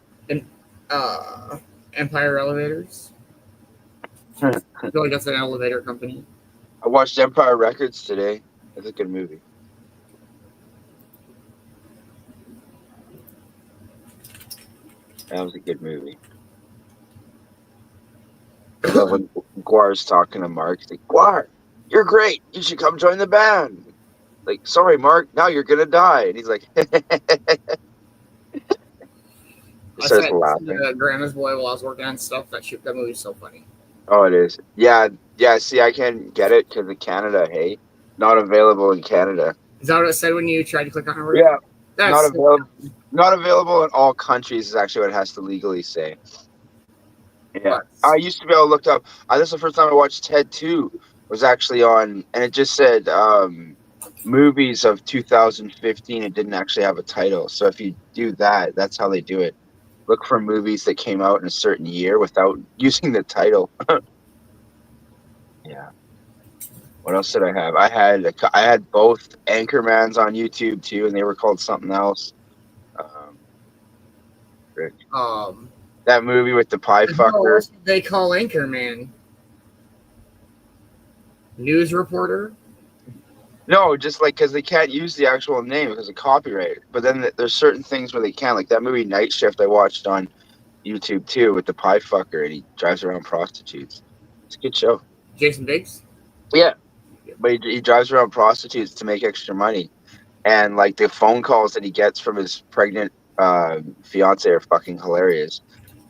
Empire Elevators. I feel like that's an elevator company. I watched Empire Records today. It's a good movie. That was a good movie. I love when Guar's talking to Mark. He's like, Guar, you're great. You should come join the band. Like, sorry, Mark, now you're gonna die. And he's like, he I starts said laughing. Grandma's Boy while I was working on stuff. That movie's so funny. Oh, it is. Yeah. See, I can't get it because of Canada. Hey, not available in Canada. Is that what it said when you tried to click on it? Yeah, That's not available. Not available in all countries is actually what it has to legally say. Yeah, I used to be able to look up. This is the first time I watched Ted 2 was actually on, and it just said movies of 2015. It didn't actually have a title. So if you do that, that's how they do it. Look for movies that came out in a certain year without using the title. Yeah. What else did I have? I had both Anchormans on YouTube too, and they were called something else. That movie with the pie fucker. They call Anchorman news reporter. No, just like because they can't use the actual name because of copyright. But then there's certain things where they can, like that movie Night Shift I watched on YouTube too with the pie fucker, and he drives around prostitutes. It's a good show. Jason Biggs. Yeah, but he drives around prostitutes to make extra money, and like the phone calls that he gets from his pregnant fiance are fucking hilarious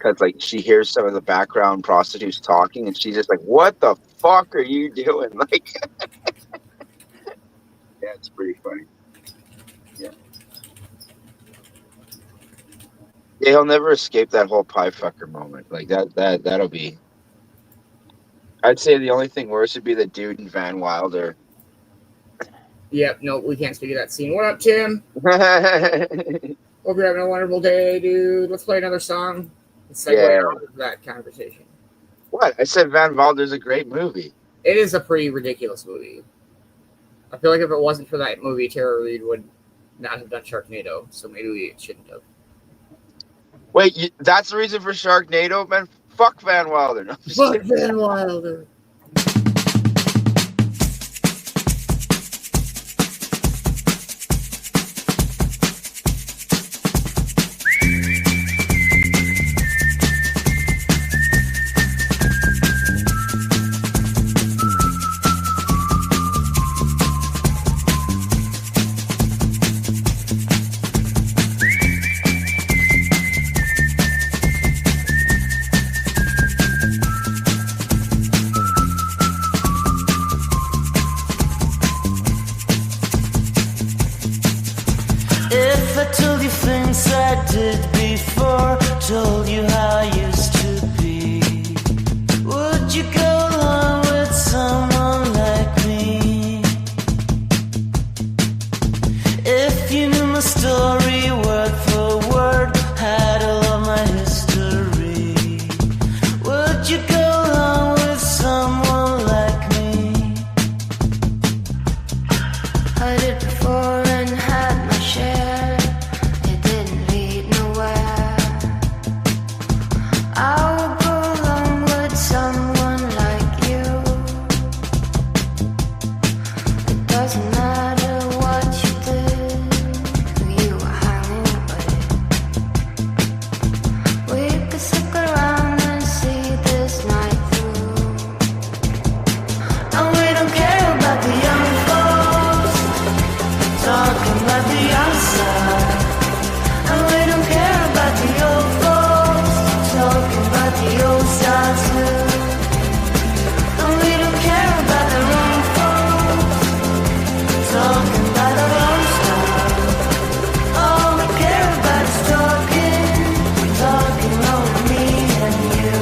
because like she hears some of the background prostitutes talking, and she's just like, "What the fuck are you doing?" Like, yeah, it's pretty funny. Yeah, yeah, he'll never escape that whole pie fucker moment. Like that'll be. I'd say the only thing worse would be the dude in Van Wilder. Yep, no, we can't speak of that scene. What up, Tim? Hope you're having a wonderful day, dude. Let's play another song. Let's segue out of that conversation. What? I said Van Wilder's a great movie. It is a pretty ridiculous movie. I feel like if it wasn't for that movie, Tara Reid would not have done Sharknado, so maybe we shouldn't have. Wait, that's the reason for Sharknado, man? Fuck Van Wilder. No, Fuck Van Wilder. Told you how I used to be. Would you go along with someone like me? If you knew my story word for word, had all of my history, would you go along with someone like me? I did before and had my share. It didn't lead nowhere. I would go along with someone like you. It doesn't matter what you did, who you were hanging with. We could stick around and see this night through. And we don't care about the young folks talking about the outside. And we don't care about the old folks talking about the old style too. And we don't care about the wrong folks talking about our own style. All we care about is talking over me and you.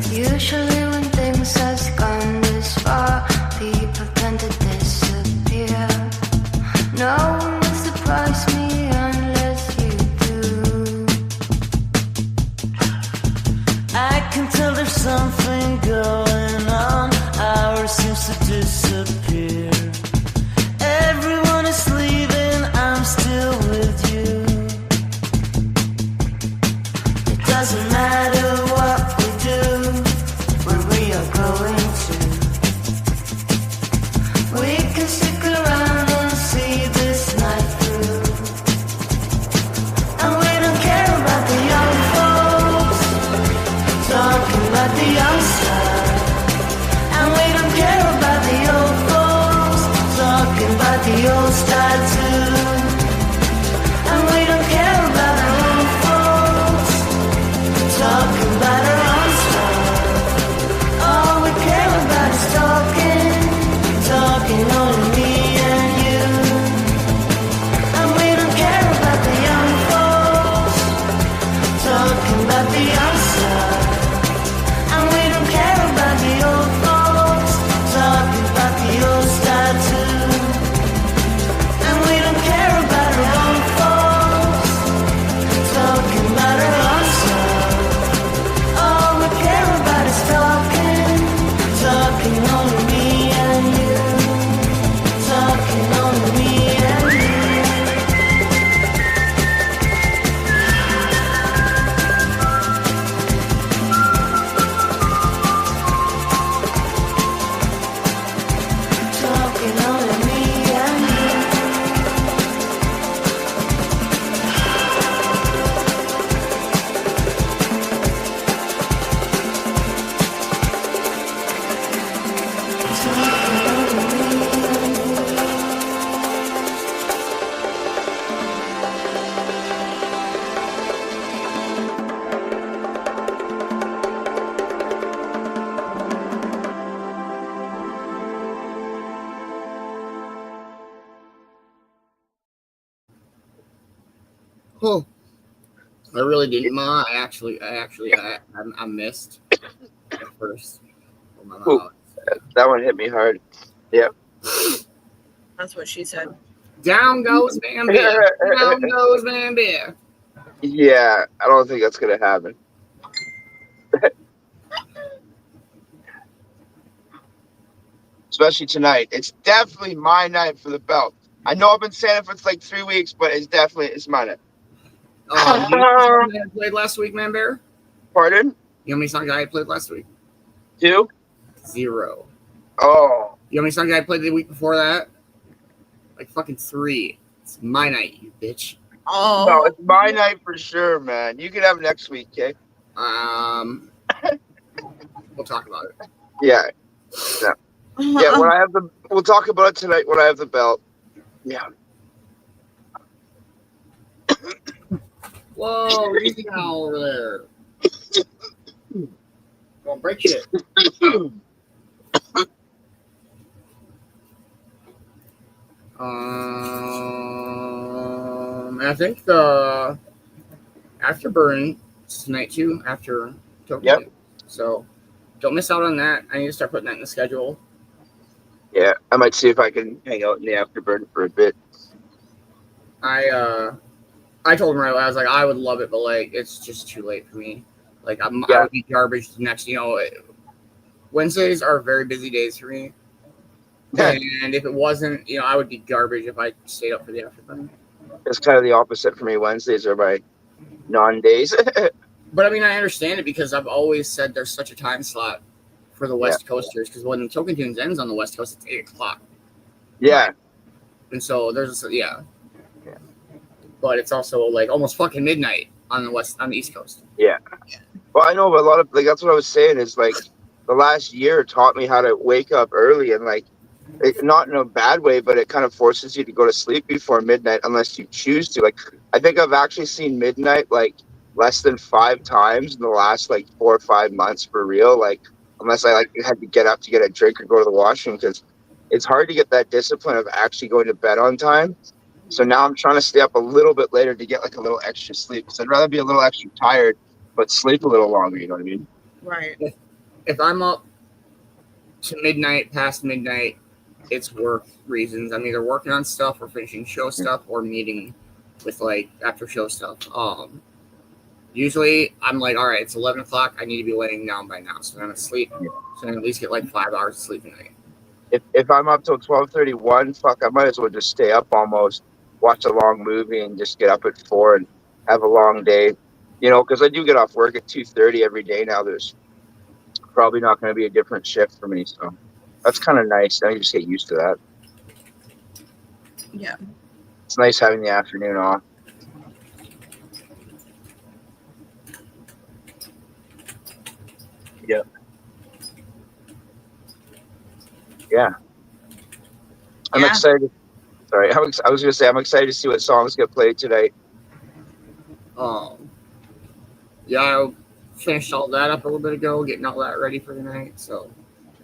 Usually when things has gone this far, people tend to disappear. No one will surprise me unless you do. I can tell there's something going on. Ours seems to disappear. Everyone is leaving, I'm still with you. It doesn't matter what we do, where we are going to. We can stick around and see this night through. And we don't care about the young folks talking about the outside. And we don't care about the old folks talking about the old style too. And we don't care about our own folks talking about our own style. All we care about is talking only me and you. And we don't care about the young folks talking about the outside. And we don't care about the old folks talking about the old style too. And we don't care about our own folks talking about our own style. All we care about is talking only me and you. Talking only me and you. Oh, I really didn't, Ma. I missed at first. Oh, my Ooh, mouth. that one hit me hard. Yeah. That's what she said. Down goes Van Beer. Down goes Van Beer. Yeah, I don't think that's gonna happen. Especially tonight. It's definitely my night for the belt. I know I've been saying it for like 3 weeks, but it's my night. You know how many songs I played last week, Man Bear? Pardon? You know how many songs I played last week? 2? 0. Oh. You know how many songs I played the week before that? Like fucking 3. It's my night, you bitch. Oh. No, it's my night for sure, man. You can have next week, okay? We'll talk about it. Yeah. Yeah. Yeah, we'll talk about it tonight when I have the belt. Yeah. Whoa, easy now over there. Don't break shit. I think the Afterburn is tonight too, after Tokyo. Yep. So don't miss out on that. I need to start putting that in the schedule. Yeah, I might see if I can hang out in the Afterburn for a bit. I told him right away, I was like, I would love it, but like it's just too late for me. Like I would be garbage the next, Wednesdays are very busy days for me. And if it wasn't, I would be garbage if I stayed up for the Afterburn. It's kind of the opposite for me. Wednesdays are my non-days. But I mean, I understand it because I've always said there's such a time slot for the West Coasters, because when Token Tunes ends on the West Coast, it's 8 o'clock. Yeah. And so there's but it's also like almost fucking midnight on the East Coast. Yeah. Well, I know, but a lot of that's what I was saying is like the last year taught me how to wake up early and like not in a bad way, but it kind of forces you to go to sleep before midnight unless you choose to. Like I think I've actually seen midnight like less than 5 times in the last like 4 or 5 months for real. Like unless I like had to get up to get a drink or go to the washroom, because it's hard to get that discipline of actually going to bed on time. So now I'm trying to stay up a little bit later to get like a little extra sleep, because I'd rather be a little extra tired but sleep a little longer. You know what I mean? Right. If I'm up to midnight, past midnight, it's work reasons. I'm either working on stuff or finishing show stuff or meeting with like after show stuff. Usually I'm like, all right, it's 11 o'clock. I need to be laying down by now, so I'm gonna sleep. So I can at least get like 5 hours of sleep a night. If I'm up till 12:31, fuck, I might as well just stay up almost, watch a long movie, and just get up at 4 and have a long day. Because I do get off work at 2:30 every day now. There's probably not going to be a different shift for me, so that's kind of nice. I just get used to that. Yeah. It's nice having the afternoon off. Yep. Yeah. I'm excited. Sorry, I was going to say I'm excited to see what songs get played tonight. Yeah, I finished all that up a little bit ago, getting all that ready for the night. So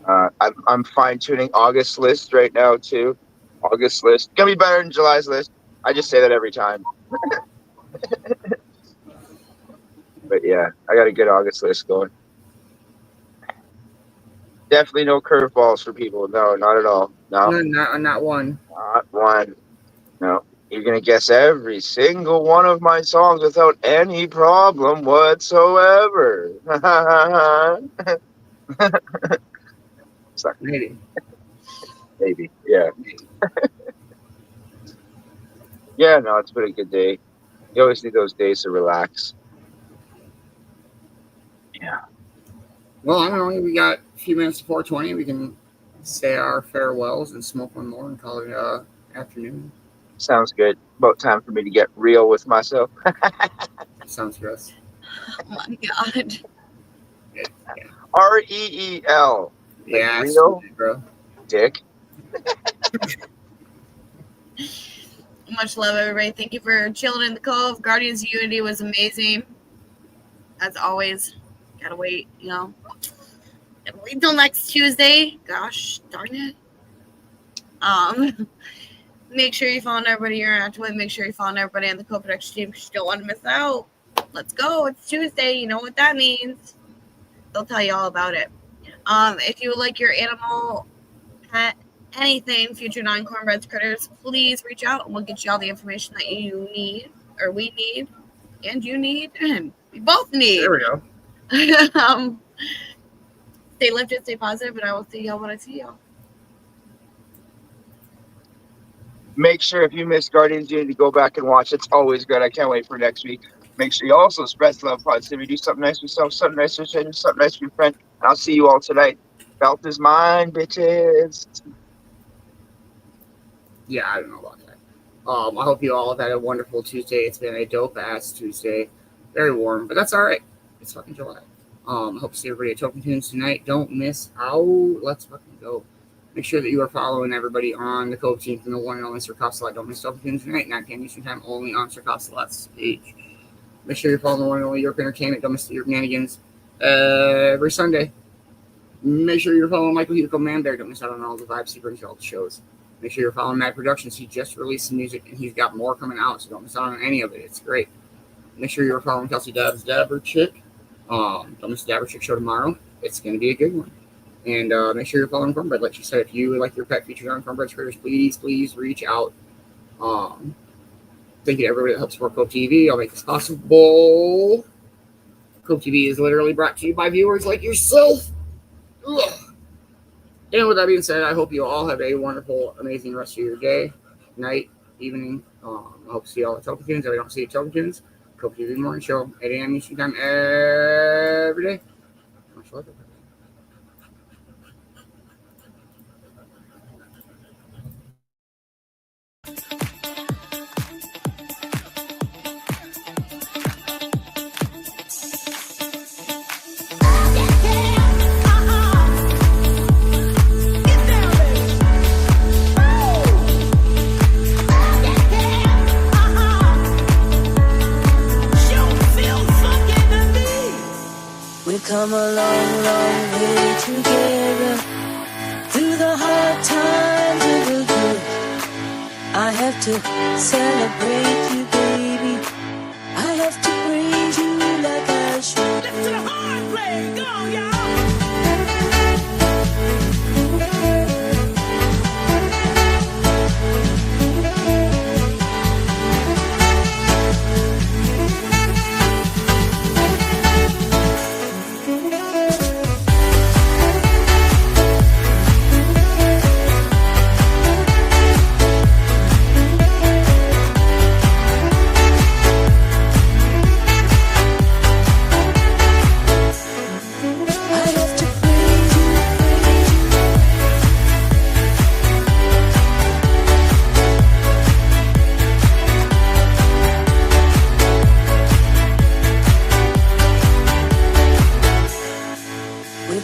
I'm fine tuning August's list right now too. August's list gonna be better than July's list. I just say that every time. But yeah, I got a good August list going. Definitely no curveballs for people. No, not at all. No, not one. Not one. No. You're going to guess every single one of my songs without any problem whatsoever. Maybe. Maybe, yeah. Yeah, no, it's been a good day. You always need those days to relax. Yeah. Well, I don't know. We got a few minutes to 4:20. We can say our farewells and smoke one more and call it afternoon. Sounds good. About time for me to get real with myself. Sounds good. Oh my god. Yeah. REEL. Yeah, real, bro. Dick. Much love, everybody. Thank you for chilling in the Cove. Guardians of Unity was amazing. As always. Gotta wait, Gotta wait till next Tuesday. Gosh darn it. Make sure you follow everybody you're interacting with. Make sure you follow everybody on the co-production team because you don't want to miss out. Let's go. It's Tuesday. You know what that means. They'll tell you all about it. If you would like your animal, pet, anything, future non-cornbred critters, please reach out and we'll get you all the information that you need, or we need, and you need, and we both need. There we go. Stay lifted, stay positive, and I will see y'all when I see y'all. Make sure if you missed Guardians Unity, go back and watch. It's always good. I can't wait for next week. Make sure you also spread love, positivity. Do something nice for yourself, something nice for your something nice for your friend. And I'll see you all tonight. Belt is mine, bitches. Yeah, I don't know about that. I hope you all have had a wonderful Tuesday. It's been a dope-ass Tuesday. Very warm, but that's all right. It's fucking July. I hope to see everybody at Token Tunes tonight. Don't miss out. Let's fucking go. Make sure that you are following everybody on the Cove team from the one and only Sir Costellet. Don't miss Token Tunes tonight, 9 p.m. Eastern Time, only on Sir Costellet's page. Make sure you're following the one and only York Entertainment. Don't miss your shenanigans every Sunday. Make sure you're following Michael Hugo Man Bear. Don't miss out on all the vibes he brings to all the shows. Make sure you're following Mad Productions. He just released some music and he's got more coming out, so don't miss out on any of it. It's great. Make sure you're following Kelsey Dabb's Dabber Chick. Don't miss the Dabber Chick show tomorrow. It's going to be a good one. And make sure you're following Cornbread. Like she said, if you would like your pet featured on Cornbread Critters, please reach out. Thank you to everybody that helps support Cove-TV. I'll make this possible. Cove-TV is literally brought to you by viewers like yourself. Ugh. And with that being said, I hope you all have a wonderful, amazing rest of your day, night, evening. I hope to see you all at Token Tunes. If I don't see you at Token Tunes, Cove-TV Morning Show, 8 a.m. Eastern Time every day. Much love. We've come a long, long way together, through the hard times and the good. I have to celebrate you, baby. I have to praise you like I should. Listen to the hard play, go on, y'all.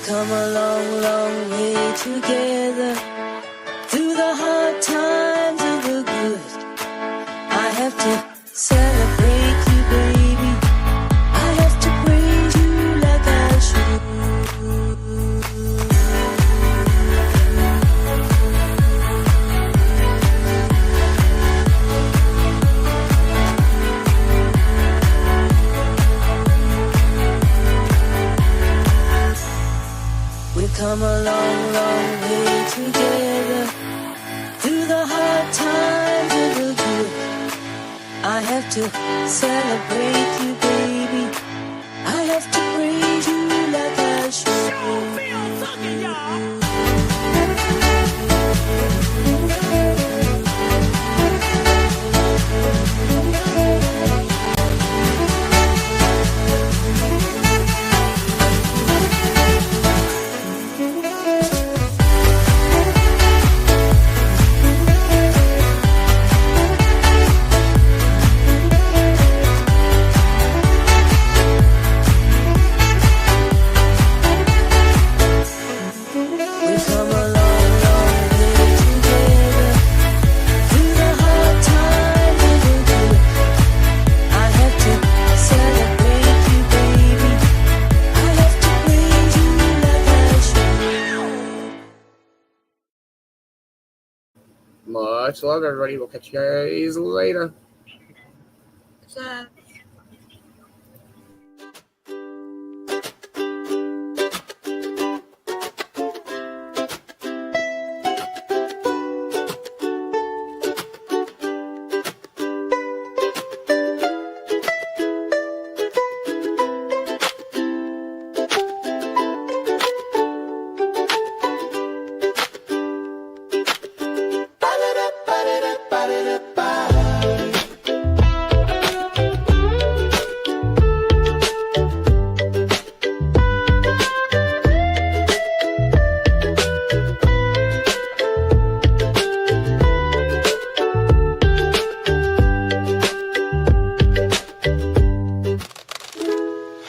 Come a long, long way together, through the hard times and the good. I have to celebrate you, baby. I have to praise you like I should. We've come a long, long way together, through the hard times and the good. I have to celebrate you, baby. I have to praise you like I should. Much love, everybody. We'll catch you guys later. What's up?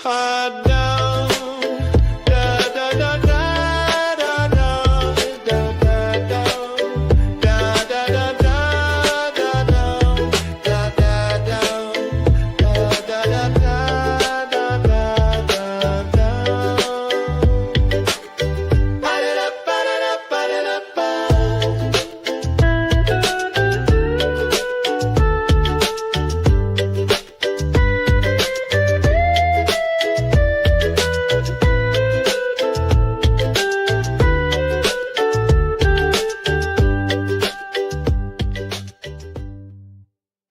Hot down.